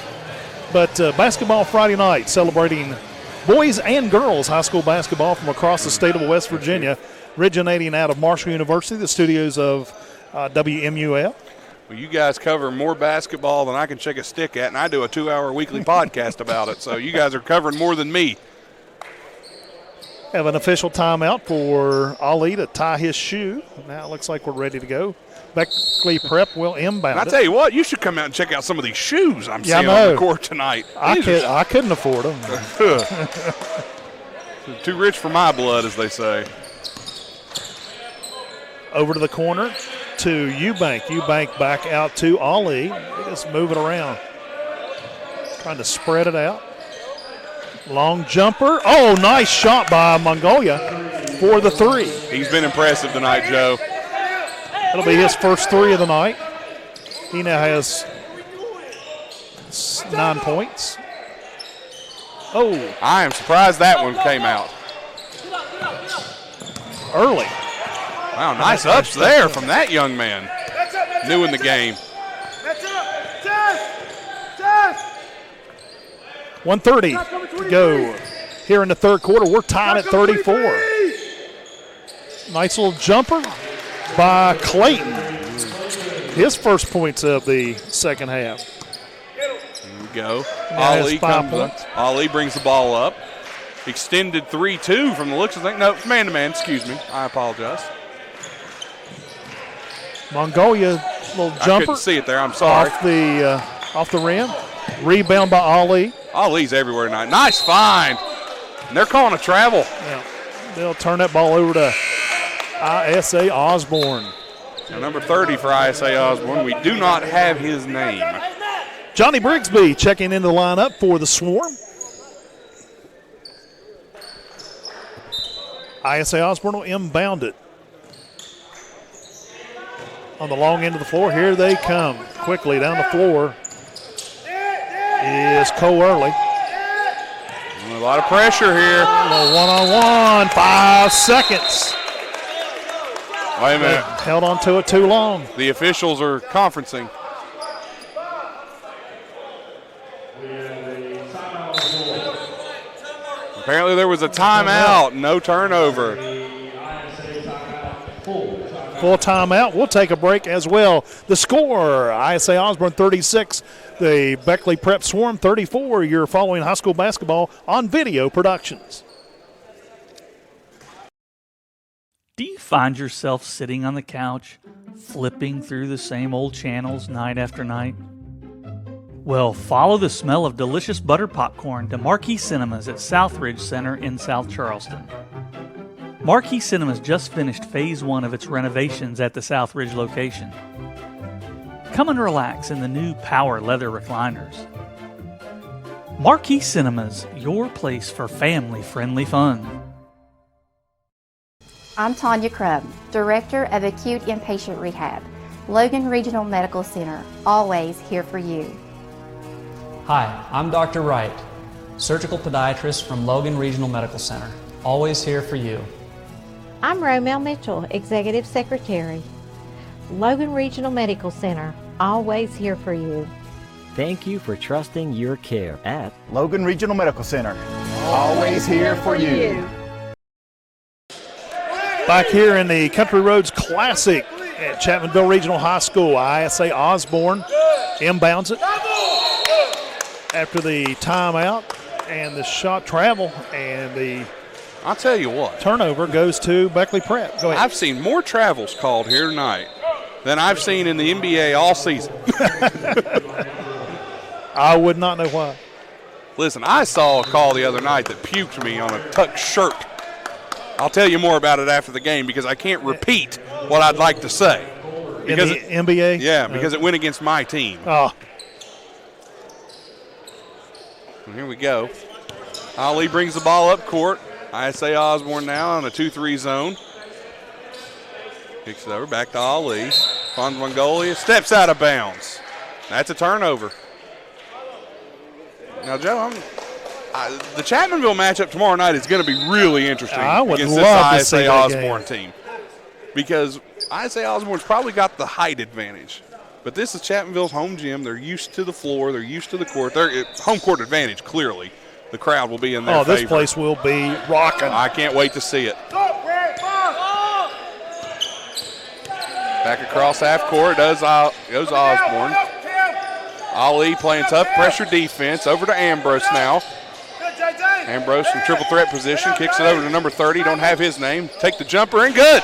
But Basketball Friday night, celebrating boys and girls high school basketball from across the state of West Virginia, originating out of Marshall University, the studios of WMUL. Well, you guys cover more basketball than I can shake a stick at, and I do a 2-hour weekly podcast about it. So you guys are covering more than me. Have an official timeout for Ali to tie his shoe. Now it looks like we're ready to go. Beckley Prep will inbound. And I tell you what, you should come out and check out some of these shoes I'm seeing on the court tonight. I couldn't afford them. Too rich for my blood, as they say. Over to the corner to Eubank. Eubank back out to Ali. Just move it around. Trying to spread it out. Long jumper. Oh, nice shot by Mongolia for the 3. He's been impressive tonight, Joe. That'll be his first 3 of the night. He now has 9 points. Oh. I am surprised that one came out. Early. Wow, nice ups there from that young man. New in the game. 1:30 to go here in the third quarter. We're tied at 34. Nice little jumper by Clayton. His first points of the second half. Here we go. Ali comes up. Ali brings the ball up. Extended 3-2 from the looks of things. No, man-to-man, excuse me. I apologize. Mongolia, little jumper. I couldn't see it there, I'm sorry. Off the rim. Rebound by Ali. Ali's everywhere tonight. Nice find. And they're calling a travel. Yeah. They'll turn that ball over to ISA Osborne. Now, number 30 for ISA Osborne. We do not have his name. Johnny Brigsby checking into the lineup for the Swarm. ISA Osborne will inbound it. On the long end of the floor, here they come. Quickly down the floor is Cole Early. A lot of pressure here. A little one-on-one, 5 seconds. Wait a minute. Held on to it too long. The officials are conferencing. Apparently there was a timeout, no turnover. Full timeout. We'll take a break as well. The score, ISA Osborne 36, the Beckley Prep Swarm 34. You're following high school basketball on Video Productions. Do you find yourself sitting on the couch, flipping through the same old channels night after night? Well, follow the smell of delicious butter popcorn to Marquee Cinemas at Southridge Center in South Charleston. Marquee Cinemas just finished Phase 1 of its renovations at the Southridge location. Come and relax in the new Power Leather recliners. Marquee Cinemas, your place for family-friendly fun. I'm Tanya Crubb, Director of Acute Inpatient Rehab, Logan Regional Medical Center, always here for you. Hi, I'm Dr. Wright, surgical podiatrist from Logan Regional Medical Center, always here for you. I'm Romel Mitchell, Executive Secretary. Logan Regional Medical Center, always here for you. Thank you for trusting your care at Logan Regional Medical Center. Always here for you. Back here in the Country Roads Classic at Chapmanville Regional High School, ISA Osborne inbounds it after the timeout and the shot travel, and the I'll tell you what, turnover goes to Beckley Prep. Go ahead. I've seen more travels called here tonight than I've seen in the NBA all season. I would not know why. Listen, I saw a call the other night that puked me on a tucked shirt. I'll tell you more about it after the game because I can't repeat what I'd like to say. Because in the NBA? Yeah, because it went against my team. Oh. And here we go. Ali brings the ball up court. ISA Osborne now on a 2-3 zone. Kicks it over, back to Ali. Fons Mongolia steps out of bounds. That's a turnover. Now, Joe, the Chapmanville matchup tomorrow night is going to be really interesting against this ISA Osborne team. Because ISA Osborne's probably got the height advantage. But this is Chapmanville's home gym. They're used to the floor. They're used to the court. They're home court advantage, clearly. The crowd will be in their favor. This place will be rocking. I can't wait to see it. Back across half court goes Osborne. Ali playing tough pressure defense. Over to Ambrose now. Ambrose from triple threat position. Kicks it over to number 30. Don't have his name. Take the jumper and good.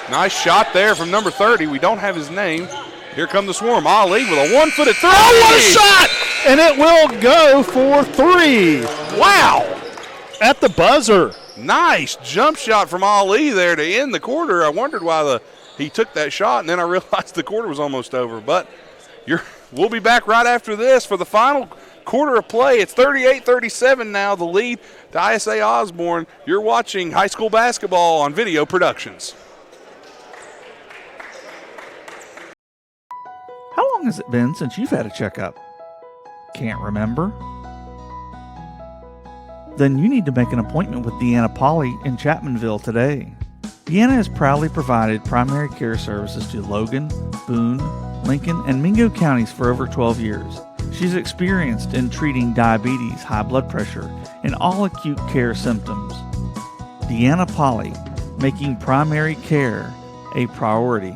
Nice shot there from number 30. We don't have his name. Here come the Swarm. Ali with a one-footed three. Oh, what a shot! And it will go for 3. Wow. At the buzzer. Nice jump shot from Ali there to end the quarter. I wondered why he took that shot, and then I realized the quarter was almost over. But we'll be back right after this for the final quarter of play. It's 38-37 now, the lead to ISA Osborne. You're watching high school basketball on Video Productions. How long has it been since you've had a checkup? Can't remember? Then you need to make an appointment with Deanna Pauley in Chapmanville today. Deanna has proudly provided primary care services to Logan, Boone, Lincoln, and Mingo counties for over 12 years. She's experienced in treating diabetes, high blood pressure, and all acute care symptoms. Deanna Pauley, making primary care a priority.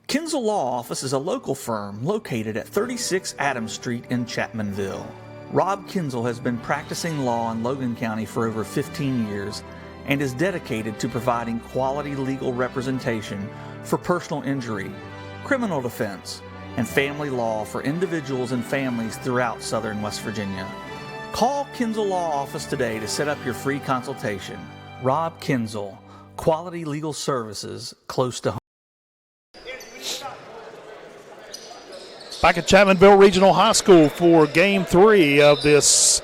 Kinzel Law Office is a local firm located at 36 Adams Street in Chapmanville. Rob Kinzel has been practicing law in Logan County for over 15 years and is dedicated to providing quality legal representation for personal injury, criminal defense, and family law for individuals and families throughout southern West Virginia. Call Kinzel Law Office today to set up your free consultation. Rob Kinzel, quality legal services close to home. Back at Chapmanville Regional High School for Game 3 of this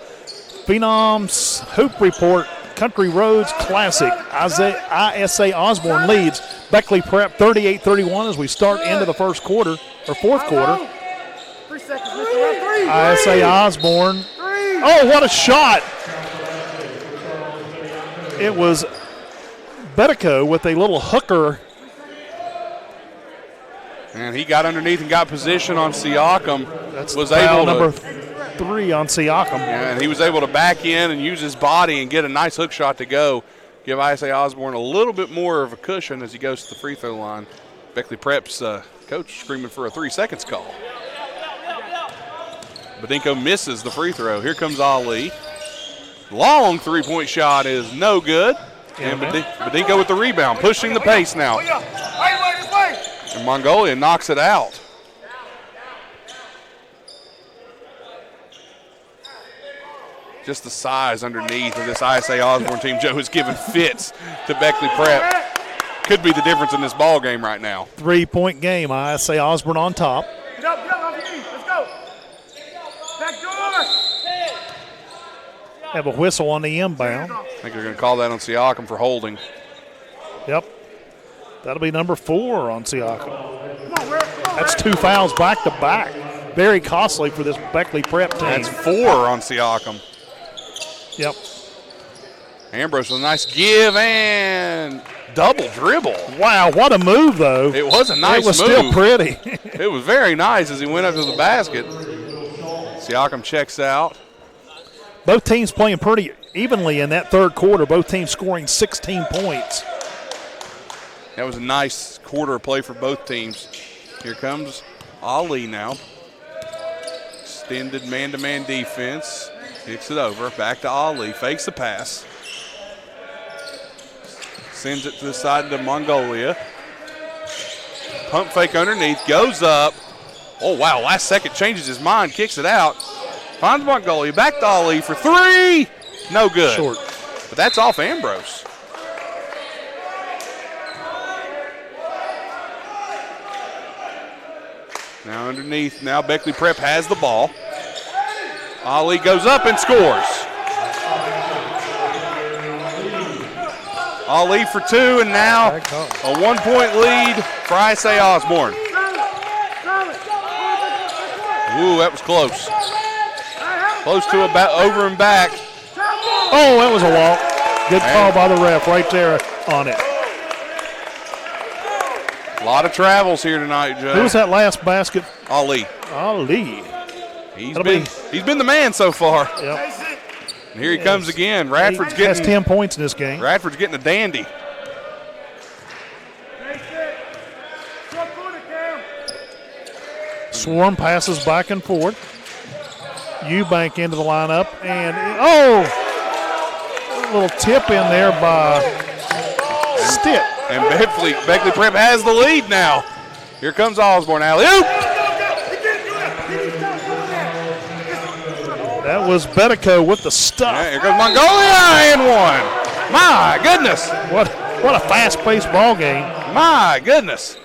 Phenom's Hoop Report Country Roads Classic. ISA Osborne leads Beckley Prep 38-31 as we start into the fourth quarter. 3 seconds, Mr. ISA Osborne. Oh, what a shot! It was Bediako with a little hooker. And he got underneath and got position on Siakam. That's was foul able number to, 3 on Siakam. Yeah, and he was able to back in and use his body and get a nice hook shot to go. Give ISA Osborne a little bit more of a cushion as he goes to the free throw line. Beckley Prep's coach screaming for a 3 seconds call. Bediako misses the free throw. Here comes Ali. Long three-point shot is no good. And Bediako with the rebound, pushing the pace now. And Mongolia knocks it out. Just the size underneath of this ISA Osborne team, Joe, has given fits to Beckley Prep. Could be the difference in this ball game right now. 3-point game. ISA Osborne on top. Get up, let's go. Back door. Have a whistle on the inbound. I think they're going to call that on Siakam for holding. Yep. That'll be number 4 on Siakam. That's 2 fouls back to back. Very costly for this Beckley Prep team. That's 4 on Siakam. Yep. Ambrose with a nice give and double dribble. Wow, what a move, though. It was a nice move. It was still pretty. It was very nice as he went up to the basket. Siakam checks out. Both teams playing pretty evenly in that third quarter. Both teams scoring 16 points. That was a nice quarter of play for both teams. Here comes Ali now. Extended man-to-man defense. Kicks it over. Back to Ali. Fakes the pass. Sends it to the side to Mongolia. Pump fake underneath. Goes up. Oh, wow. Last second changes his mind. Kicks it out. Finds Mongolia. Back to Ali for 3. No good. Short. But that's off Ambrose. Now underneath. Now Beckley Prep has the ball. Ali goes up and scores. Ali for 2, and now a 1-point lead for ISA Osborne. Ooh, that was close. Close to about over and back. Oh, that was a walk. Good call by the ref right there on it. A lot of travels here tonight, Joe. Who was that last basket? Ali. Ali. He's been the man so far. Yep. And here he comes again. Radford's He has getting 10 points in this game. Radford's getting a dandy. Swarm passes back and forth. Eubank into the lineup, and a little tip in there by Stitt. And Beckley Prep has the lead now. Here comes Osborne. Alley-oop. That was Bediako with the stuff. Yeah, here comes Mongolia and 1. My goodness. What a fast-paced ball game. My goodness.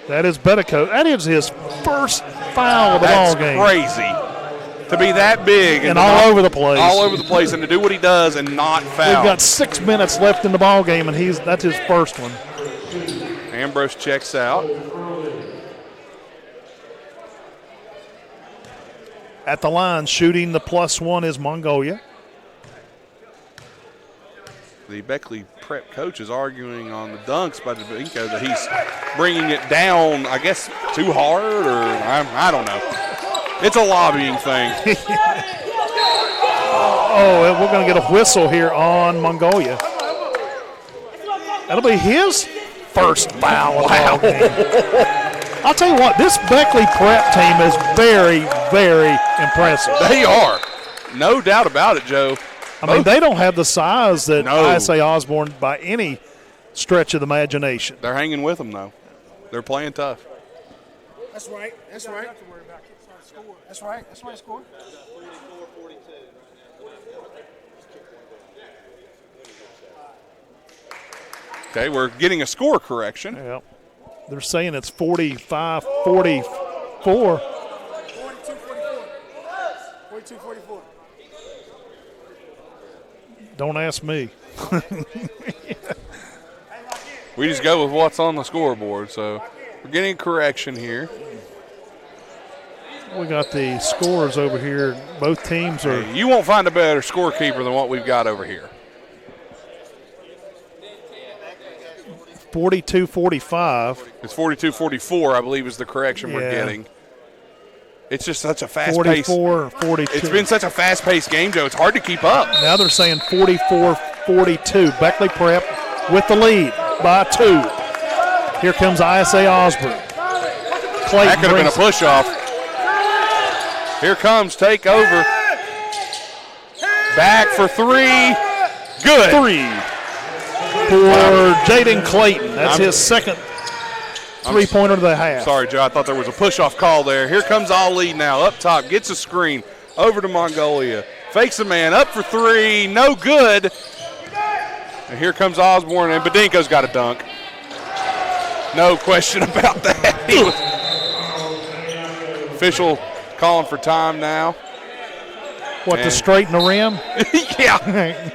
That is Bediako. That is his first foul of the ball game. That's crazy. To be that big and all over the place. All over the place, and to do what he does and not foul. We've got 6 minutes left in the ball game, and that's his first one. Ambrose checks out. At the line, shooting the +1 is Mongolia. The Beckley Prep coach is arguing on the dunks by Bediako that he's bringing it down, I guess, too hard, or I don't know. It's a lobbying thing. Oh, we're going to get a whistle here on Mongolia. That'll be his first foul. Wow. I'll tell you what, this Beckley Prep team is very, very impressive. They are. No doubt about it, Joe. I mean, they don't have the size that ISA Osborne by any stretch of the imagination. They're hanging with them, though. They're playing tough. That's right. That's right. That's right. That's right. Score. Okay, we're getting a score correction. Yep. They're saying it's 45-44. Don't ask me. We just go with what's on the scoreboard, so we're getting a correction here. We got the scores over here. Both teams are. Hey, you won't find a better scorekeeper than what we've got over here. 42-45. It's 42-44, I believe, is the correction we're getting. It's just such a fast-paced. 44-42. It's been such a fast-paced game, Joe. It's hard to keep up. Now they're saying 44-42. Beckley Prep with the lead by 2. Here comes ISA Osborne. Clayton That could have been a push-off. Here comes takeover. Back for 3. Good. 3 for Jaden Clayton. That's his second three-pointer of the half. Sorry, Joe. I thought there was a push-off call there. Here comes Ali now up top. Gets a screen. Over to Mongolia. Fakes a man. Up for 3. No good. And here comes Osborne, and Bediako's got a dunk. No question about that. Official calling for time now. What, to straighten the rim? Yeah.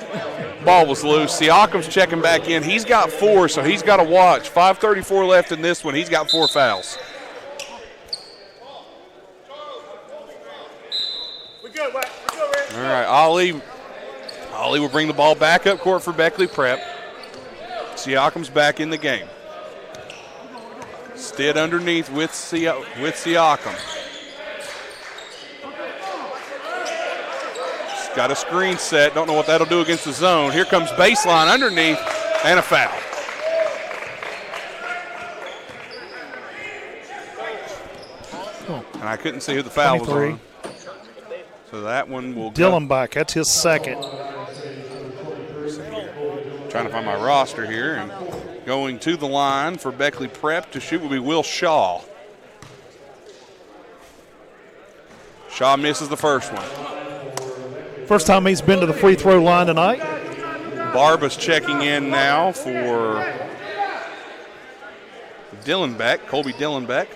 Ball was loose. Siakam's checking back in. He's got 4, so he's got to watch. 5:34 left in this one. He's got 4 fouls. All right, Ali will bring the ball back up court for Beckley Prep. Siakam's back in the game. Stitt underneath with Siakam. Got a screen set. Don't know what that'll do against the zone. Here comes baseline underneath and a foul. And I couldn't see who the foul 23. was on. So that one will go. Dillenbach, that's his second. Trying to find my roster here. And going to the line for Beckley Prep to shoot will be Will Shaw. Shaw misses the first one. First time he's been to the free throw line tonight. Barba's checking in now for Colby Dillenbach.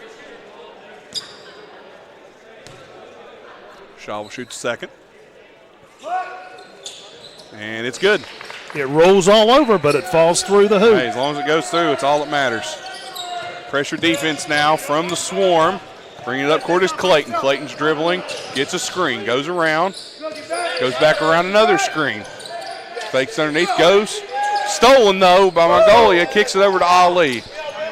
Shaw will shoot the second. And it's good. It rolls all over, but it falls through the hoop. Hey, as long as it goes through, it's all that matters. Pressure defense now from the Swarm. Bringing it up court is Clayton. Clayton's dribbling, gets a screen, goes around, goes back around another screen. Fakes underneath, goes. Stolen, though, by Mongolia. Kicks it over to Ali.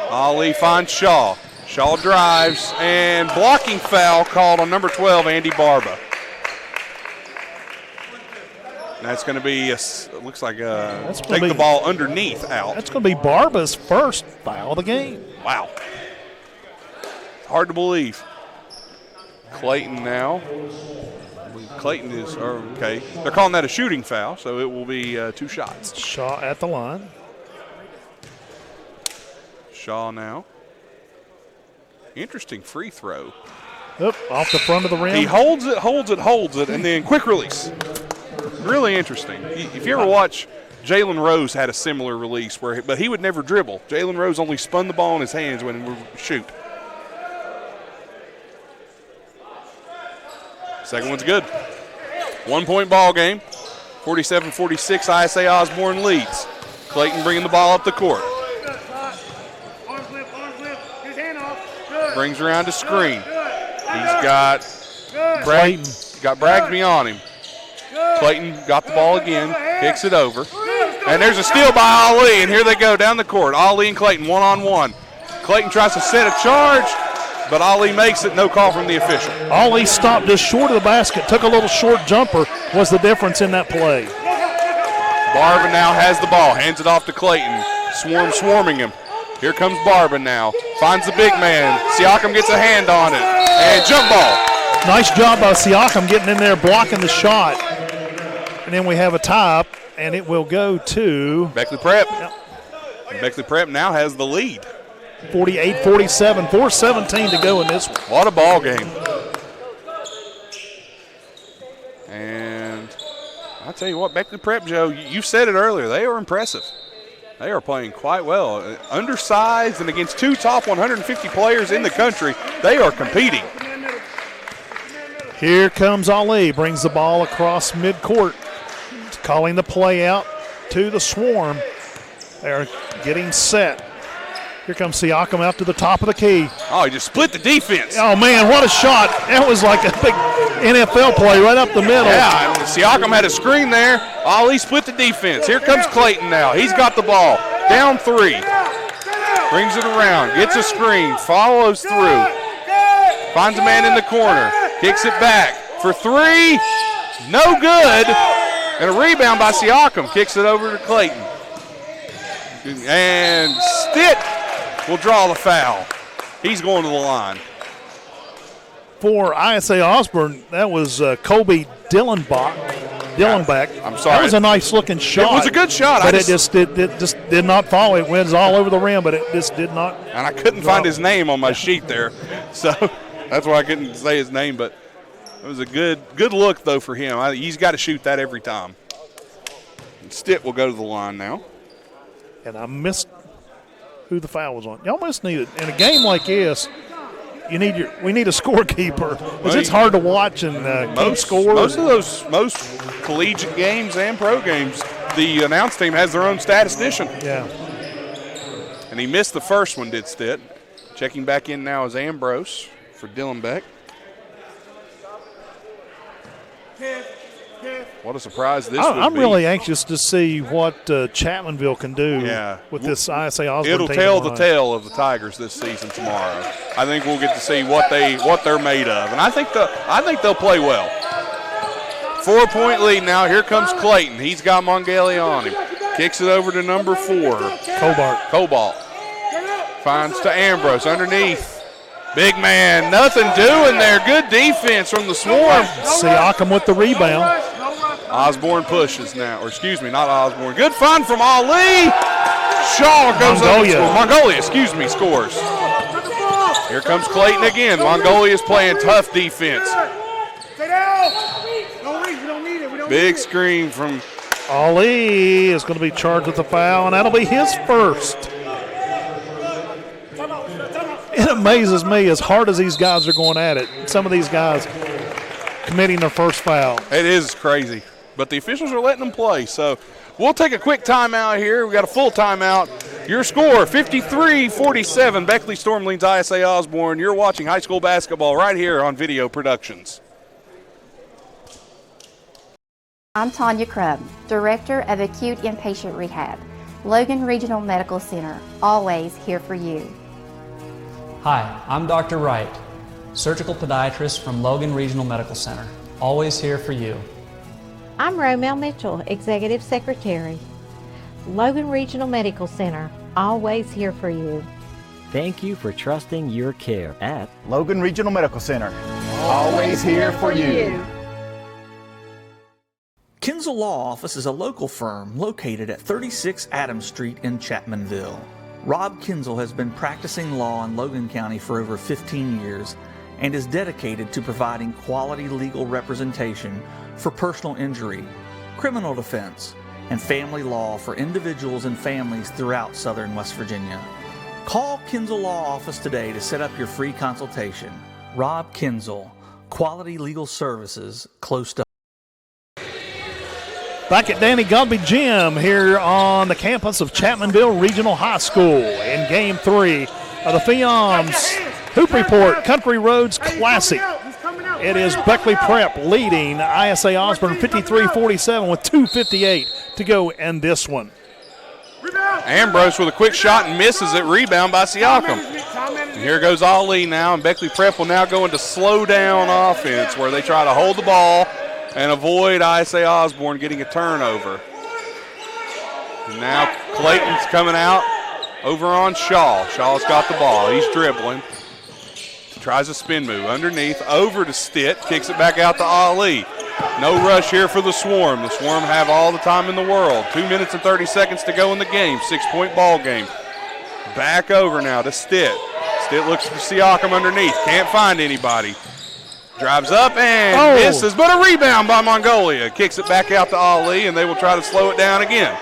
Ali finds Shaw. Shaw drives, and blocking foul called on number 12, Andy Barba. That's going to be, looks like take the ball underneath out. That's going to be Barba's first foul of the game. Wow. Hard to believe. Clayton now. Clayton is, okay. They're calling that a shooting foul, so it will be 2 shots. Shaw at the line. Shaw now. Interesting free throw. Oop, off the front of the rim. He holds it, and then quick release. Really interesting. If you ever watch, Jalen Rose had a similar release, but he would never dribble. Jalen Rose only spun the ball in his hands when he would shoot. Second one's good. 1-point ball game. 47-46, ISA Osborne leads. Clayton bringing the ball up the court. Brings around to screen. He's got Bragsby on him. Clayton got the ball again, kicks it over. And there's a steal by Ali, and here they go down the court. Ali and Clayton one-on-one. Clayton tries to set a charge, but Ali makes it. No call from the official. Ali stopped just short of the basket, took a little short jumper, was the difference in that play. Barba now has the ball, hands it off to Clayton. Swarming him. Here comes Barba now. Finds the big man. Siakam gets a hand on it. And jump ball. Nice job by Siakam getting in there, blocking the shot. And then we have a tie-up, and it will go to Beckley Prep. Yep. And Beckley Prep now has the lead. 48-47, 4:17 to go in this one. What a ball game. And I'll tell you what, Beckley Prep, Joe, you said it earlier, they are impressive. They are playing quite well. Undersized and against 2 top 150 players in the country, they are competing. Here comes Ali, brings the ball across midcourt calling the play out to the Swarm. They're getting set. Here comes Siakam out to the top of the key. Oh, he just split the defense. Oh, man, what a shot. That was like a big NFL play right up the middle. Yeah, and Siakam had a screen there. Ali split the defense. Here comes Clayton now. He's got the ball. Down 3. Brings it around. Gets a screen. Follows through. Finds a man in the corner. Kicks it back for 3. No good. And a rebound by Siakam. Kicks it over to Clayton. And Stitt will draw the foul. He's going to the line. For ISA Osborne, that was Colby Dillenbach. I'm sorry. That was a nice-looking shot. It was a good shot. But it just did not fall. It went all over the rim, but it just did not. And I couldn't find his name on my sheet there. So that's why I couldn't say his name. But it was a good look, though, for him. He's got to shoot that every time. And Stitt will go to the line now. And I missed who the foul was on. You almost need it. In a game like this, we need a scorekeeper because it's hard to watch and keep score. Most collegiate games and pro games, the announce team has their own statistician. Yeah. And he missed the first one, did Stitt. Checking back in now is Ambrose for Dylan Beck. What a surprise this would be. I'm really anxious to see what Chapmanville can do with this ISA Osborne It'll team tell tonight. the tale of the Tigers this season tomorrow. I think we'll get to see what they're made of, and I think they'll play well. 4-point lead now. Here comes Clayton. He's got Mongali on him. Kicks it over to number 4. Cobalt. Finds to Ambrose underneath. Big man, nothing doing there. Good defense from the Swarm. Siakam with the rebound. Osborne pushes now, or excuse me, not Osborne. Good find from Ali. Shaw goes Mongolia, scores. Here comes Clayton again. Mongolia's playing tough defense. Big screen from Ali is going to be charged with a foul, and that'll be his first. It amazes me as hard as these guys are going at it. Some of these guys committing their first foul. It is crazy, but the officials are letting them play. So we'll take a quick timeout here. We got a full timeout. Your score, 53-47. Beckley Storm leads ISA Osborne. You're watching high school basketball right here on Video Productions. I'm Tanya Crubb, Director of Acute Inpatient Rehab, Logan Regional Medical Center, always here for you. Hi, I'm Dr. Wright, surgical podiatrist from Logan Regional Medical Center, always here for you. I'm Romel Mitchell, Executive Secretary. Logan Regional Medical Center, always here for you. Thank you for trusting your care at Logan Regional Medical Center. Always here for you. Kinzel Law Office is a local firm located at 36 Adams Street in Chapmanville. Rob Kinzel has been practicing law in Logan County for over 15 years and is dedicated to providing quality legal representation for personal injury, criminal defense, and family law for individuals and families throughout southern West Virginia. Call Kinzel Law Office today to set up your free consultation. Rob Kinzel, Quality Legal Services, close to Back at Danny Godby Gym here on the campus of Chapmanville Regional High School in Game 3 of the Phenoms Hoop Report Country Roads Classic. It is Beckley Prep leading ISA Osborne 53-47 with 2:58 to go in this one. Ambrose with a quick shot and misses it. Rebound by Siakam. And here goes Ali now, and Beckley Prep will now go into slow down offense where they try to hold the ball and avoid ISA Osborne getting a turnover. And now Clayton's coming out over on Shaw. Shaw's got the ball. He's dribbling. Tries a spin move underneath, over to Stitt. Kicks it back out to Ali. No rush here for the Swarm. The Swarm have all the time in the world. 2 minutes and 30 seconds to go in the game. 6-point ball game. Back over now to Stitt. Stitt looks for Siakam underneath. Can't find anybody. Drives up and misses, but a rebound by Mongolia. Kicks it back out to Ali, and they will try to slow it down again.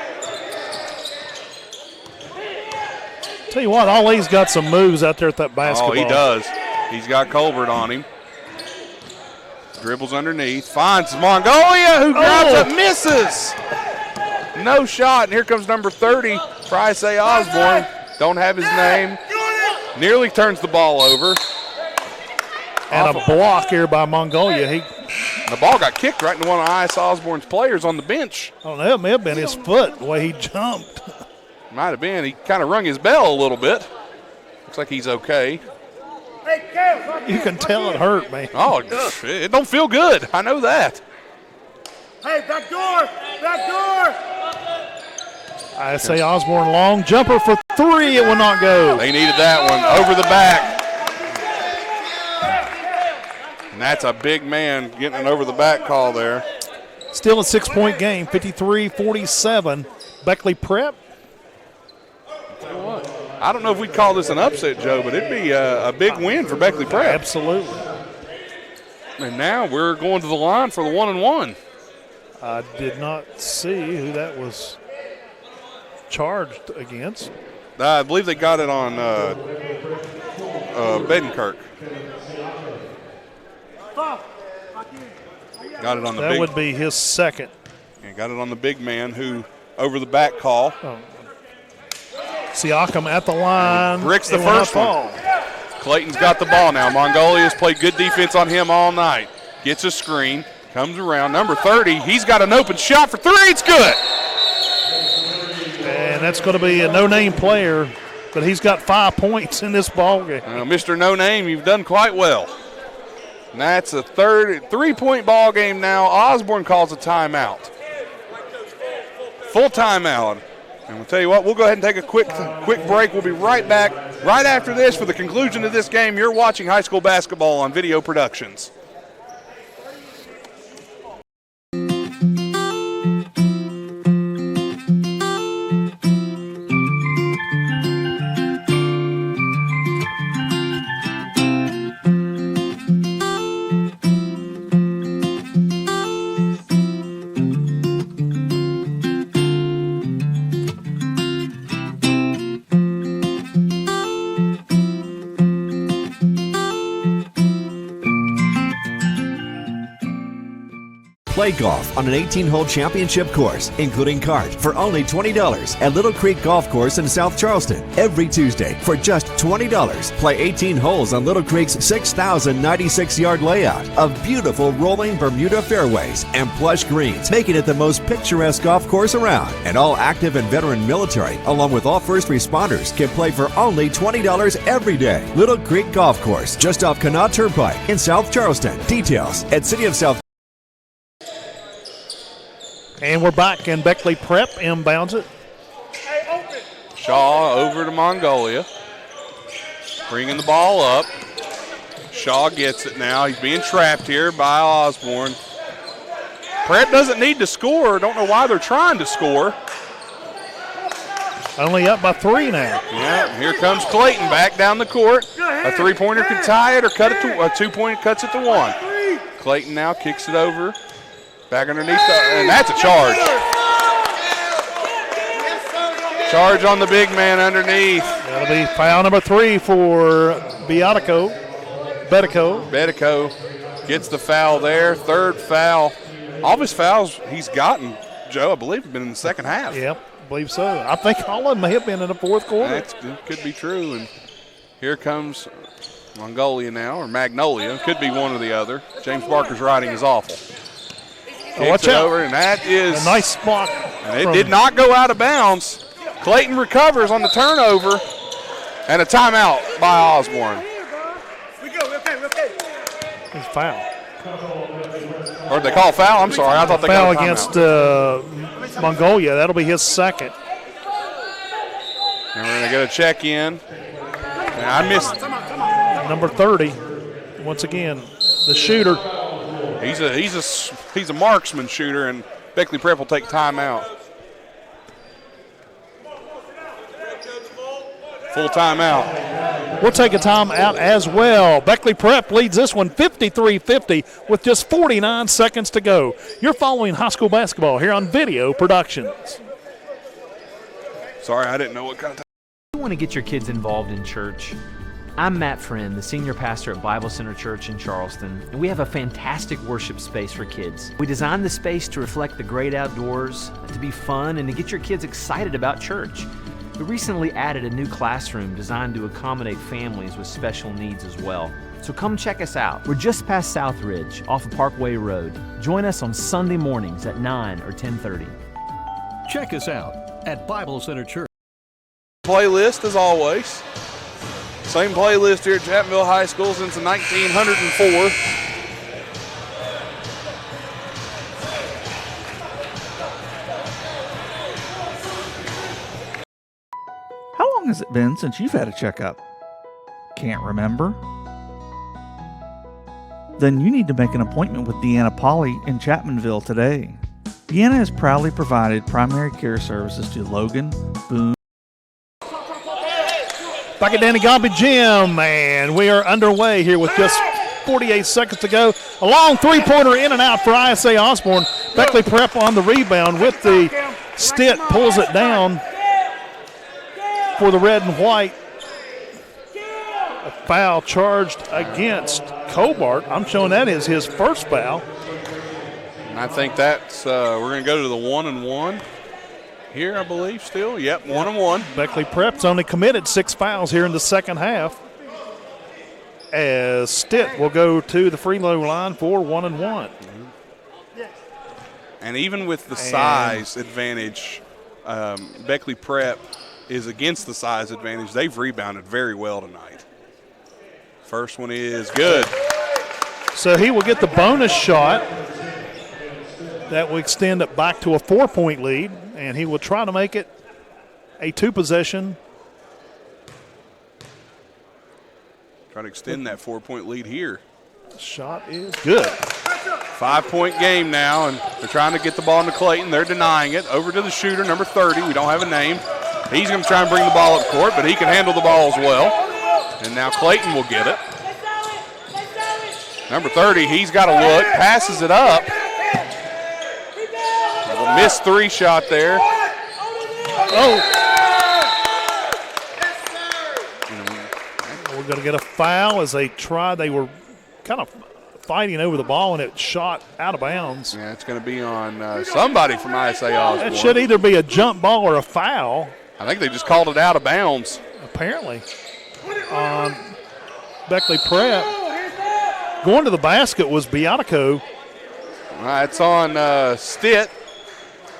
Tell you what, Ali's got some moves out there at that basketball. Oh, he does. He's got Colbert on him. Dribbles underneath, finds Mongolia, who grabs it, misses. No shot, and here comes number 30, Bryce A. Osborne. Don't have his name. Nearly turns the ball over. And a block here by Mongolia. The ball got kicked right into one of I.S. Osborne's players on the bench. I don't know, it may have been his foot, the way he jumped. Might have been. He kind of rung his bell a little bit. Looks like he's okay. You can tell it hurt, man. Oh, it don't feel good. I know that. Hey, back door! Back door! I say Osborne, long jumper for 3. It will not go. They needed that one. Over the back. And that's a big man getting an over the back call there. Still a 6-point game, 53-47. Beckley Prep. I don't know if we'd call this an upset, Joe, but it'd be a big win for Beckley Prep. Absolutely. And now we're going to the line for the 1-and-1. I did not see who that was charged against. I believe they got it on Bedenkirk. Got it on the that big. Would be his second. And got it on the big man who over the back call. Oh. Siakam at the line. Bricks the first one. Clayton's got the ball now. Mongolia's played good defense on him all night. Gets a screen, comes around. Number 30, he's got an open shot for 3. It's good. And that's going to be a no-name player, but he's got 5 points in this ball game. Mr. No Name, you've done quite well. And that's a 3-point ball game now. Osborne calls a timeout. Full timeout. And we'll tell you what, we'll go ahead and take a quick break. We'll be right back right after this for the conclusion of this game. You're watching high school basketball on Video Productions. Play golf on an 18-hole championship course, including cart, for only $20 at Little Creek Golf Course in South Charleston. Every Tuesday for just $20. Play 18 holes on Little Creek's 6,096-yard layout of beautiful rolling Bermuda fairways and plush greens, making it the most picturesque golf course around. And all active and veteran military, along with all first responders, can play for only $20 every day. Little Creek Golf Course, just off Kanawha Turnpike in South Charleston. Details at City of South. And we're back, and Beckley Prep inbounds it. Shaw over to Mongolia. Bringing the ball up. Shaw gets it now. He's being trapped here by Osborne. Prep doesn't need to score. Don't know why they're trying to score. Only up by 3 now. Yeah, here comes Clayton back down the court. A 3-pointer could tie it or cut it to a 2-pointer cuts it to 1. Clayton now kicks it over. Back underneath, and that's a charge. Charge on the big man underneath. That'll be foul number 3 for Bediako. Bediako gets the foul there. 3rd foul. All of his fouls he's gotten, Joe, I believe, have been in the second half. Yep, I believe so. I think all of them may have been in the 4th quarter. That could be true. And here comes Mongolia now, or Magnolia. Could be one or the other. James Barker's writing is awful. Watch out. Over, and that is a nice block. And it did not go out of bounds. Clayton recovers on the turnover, and a timeout by Osborne. It's foul. Or did they call foul? I'm sorry. I thought they foul got a against Mongolia. That'll be his 2nd. And we're going to get a check in. And I missed number 30. Once again, the shooter. He's a marksman shooter, and Beckley Prep will take timeout. Full timeout. We'll take a timeout as well. Beckley Prep leads this one 53-50 with just 49 seconds to go. You're following high school basketball here on Video Productions. Sorry, I didn't know what kind of time. You want to get your kids involved in church? I'm Matt Friend, the senior pastor at Bible Center Church in Charleston, and we have a fantastic worship space for kids. We designed the space to reflect the great outdoors, to be fun, and to get your kids excited about church. We recently added a new classroom designed to accommodate families with special needs as well. So come check us out. We're just past Southridge, off of Parkway Road. Join us on Sunday mornings at 9 or 10:30. Check us out at Bible Center Church. Playlist as always. Same playlist here at Chapmanville High School since 1904. How long has it been since you've had a checkup? Can't remember? Then you need to make an appointment with Deanna Pauley in Chapmanville today. Deanna has proudly provided primary care services to Logan, Boone. Back at Danny Gombe Gym, and we are underway here with just 48 seconds to go. A long three-pointer in and out for ISA Osborne. Beckley Prep on the rebound with the Stitt, pulls it down for the red and white. A foul charged against Cobart. I'm showing that is his first foul. And I think that's, we're going to go to the 1-and-1 here, I believe, still. Yep, 1-and-1. Beckley Prep's only committed 6 fouls here in the second half, as Stitt will go to the free throw line for 1-and-1. And even with the size advantage, Beckley Prep is against the size advantage. They've rebounded very well tonight. First one is good. So he will get the bonus shot. That will extend it back to a 4-point lead, and he will try to make it a 2-possession. Try to extend that 4-point lead here. Shot is good. 5-point game now, and they're trying to get the ball into Clayton. They're denying it. Over to the shooter, number 30. We don't have a name. He's going to try and bring the ball up court, but he can handle the ball as well. And now Clayton will get it. Number 30, he's got a look, passes it up. A missed 3 shot there. Oh. We're going to get a foul as they tried. They were kind of fighting over the ball, and it shot out of bounds. Yeah, it's going to be on somebody from ISA Osborne. That should either be a jump ball or a foul. I think they just called it out of bounds. Apparently. On Beckley Prep. Going to the basket was Bediako. It's on Stitt.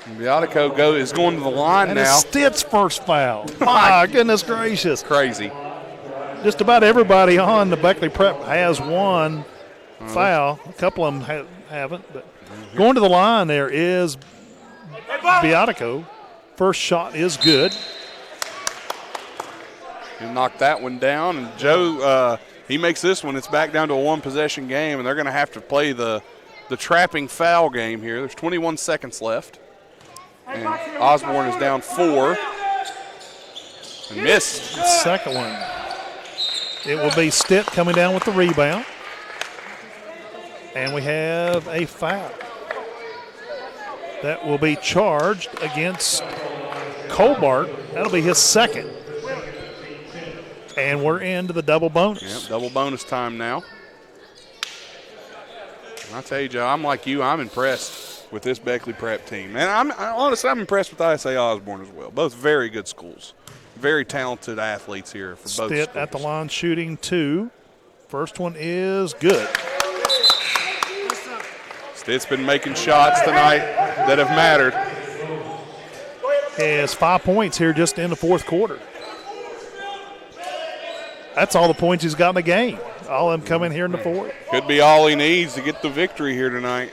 Bediako is going to the line and now. It's Stitt's first foul. My goodness gracious. Crazy. Just about everybody on the Beckley Prep has one foul. A couple of them haven't. But going to the line there is Bediako. First shot is good. He knocked that one down. And Joe, he makes this one. It's back down to a 1-possession game, and they're going to have to play the trapping foul game here. There's 21 seconds left. And Osborne is down 4. And missed. The second one. It will be Stitt coming down with the rebound. And we have a foul. That will be charged against Cobart. That'll be his second. And we're into the double bonus. Yep, double bonus time now. And I tell you, Joe, I'm like you. I'm impressed with this Beckley Prep team. And honestly, I'm impressed with ISA Osborne as well. Both very good schools. Very talented athletes here for both schools. Stitt at the line shooting 2. First one is good. Stitt's been making shots tonight that have mattered. He has 5 points here just in the fourth quarter. That's all the points he's got in the game. All of them come in here in the fourth. Could be all he needs to get the victory here tonight.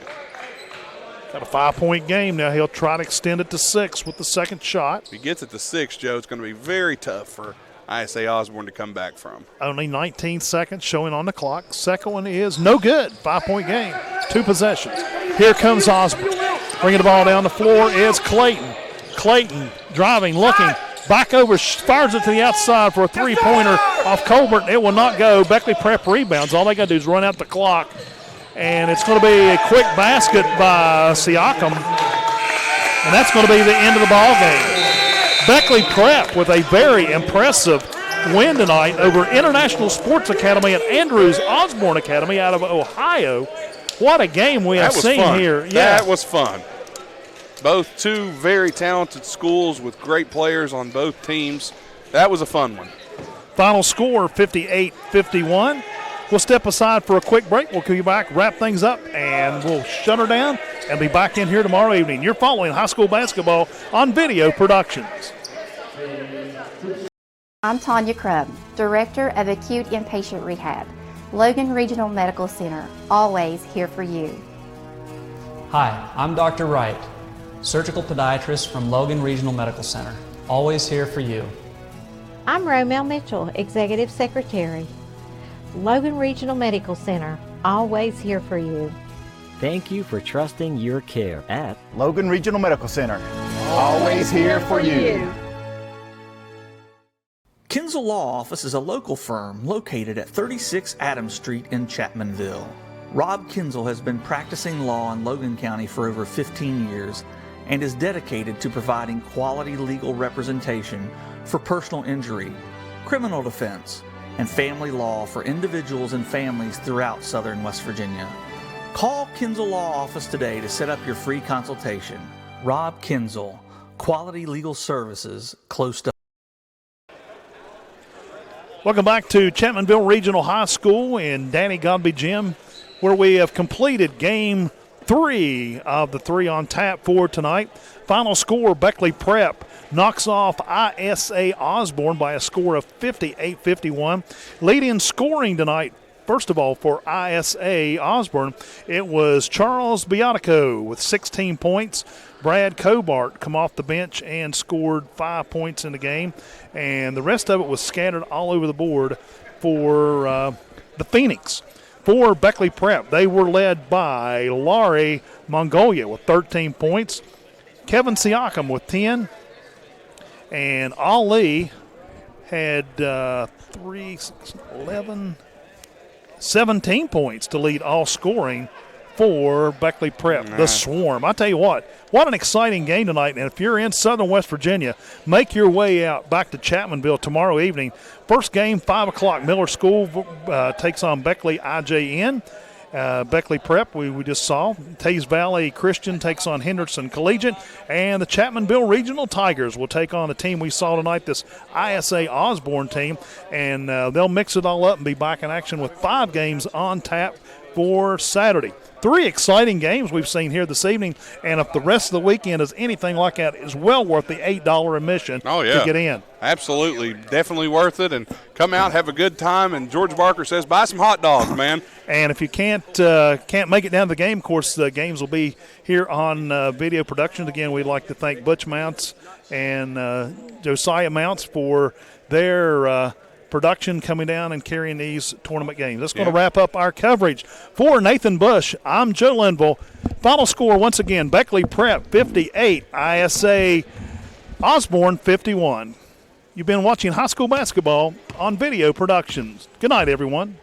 Got a 5-point game now. He'll try to extend it to 6 with the second shot. If he gets it to 6, Joe, it's going to be very tough for ISA Osborne to come back from. Only 19 seconds showing on the clock. Second one is no good. 5-point game. 2 possessions. Here comes Osborne. Bringing the ball down the floor is Clayton. Clayton driving, looking. Back over, fires it to the outside for a 3-pointer off Colbert. It will not go. Beckley Prep rebounds. All they got to do is run out the clock. And it's going to be a quick basket by Siakam. And that's going to be the end of the ball game. Beckley Prep with a very impressive win tonight over Invitational Sports Academy and Andrew Osborne Academy out of Ohio. What a game we have seen fun. here. That was fun. Both two very talented schools with great players on both teams. That was a fun one. Final score 58-51. We'll step aside for a quick break. We'll come back, wrap things up, and we'll shut her down and be back in here tomorrow evening. You're following high school basketball on Video Productions. I'm Tanya Crubb, Director of Acute Inpatient Rehab, Logan Regional Medical Center, always here for you. Hi, I'm Dr. Wright, surgical podiatrist from Logan Regional Medical Center, always here for you. I'm Romel Mitchell, Executive Secretary. Logan Regional Medical Center, always here for you. Thank you for trusting your care at Logan Regional Medical Center. Always here for you. Kinzel Law Office is a local firm located at 36 Adams Street in Chapmanville. Rob Kinzel has been practicing law in Logan County for over 15 years and is dedicated to providing quality legal representation for personal injury, criminal defense, and family law for individuals and families throughout southern West Virginia. Call Kinzel Law Office today to set up your free consultation. Rob Kinzel, quality legal services close to. Welcome back to Chapmanville Regional High School in Danny Godby Gym, where we have completed game 3 of the 3 on tap for tonight. Final score, Beckley Prep knocks off ISA Osborne by a score of 58-51. Leading scoring tonight, first of all, for ISA Osborne, it was Charles Bediako with 16 points. Brad Cobart come off the bench and scored 5 points in the game. And the rest of it was scattered all over the board for the Phoenix. For Beckley Prep, they were led by Laurie Mongolia with 13 points. Kevin Siakam with 10. And Ali had 17 points to lead all scoring for Beckley Prep, the Swarm. I tell you what an exciting game tonight. And if you're in southern West Virginia, make your way out back to Chapmanville tomorrow evening. First game, 5 o'clock. Miller School takes on Beckley IJN. Beckley Prep, we just saw. Taze Valley Christian takes on Henderson Collegiate. And the Chapmanville Regional Tigers will take on the team we saw tonight, this ISA Osborne team. And they'll mix it all up and be back in action with 5 games on tap for Saturday. 3 exciting games we've seen here this evening, and if the rest of the weekend is anything like that, it's well worth the $8 admission to get in. Absolutely. Definitely worth it, and come out, have a good time, and George Barker says buy some hot dogs, man. And if you can't make it down to the game, of course, the games will be here on Video Productions. Again, we'd like to thank Butch Mounts and Josiah Mounts for their production coming down and carrying these tournament games. That's going to wrap up our coverage. For Nathan Bush, I'm Joe Linville. Final score once again, Beckley Prep 58, ISA Osborne 51. You've been watching high school basketball on Video Productions. Good night, everyone.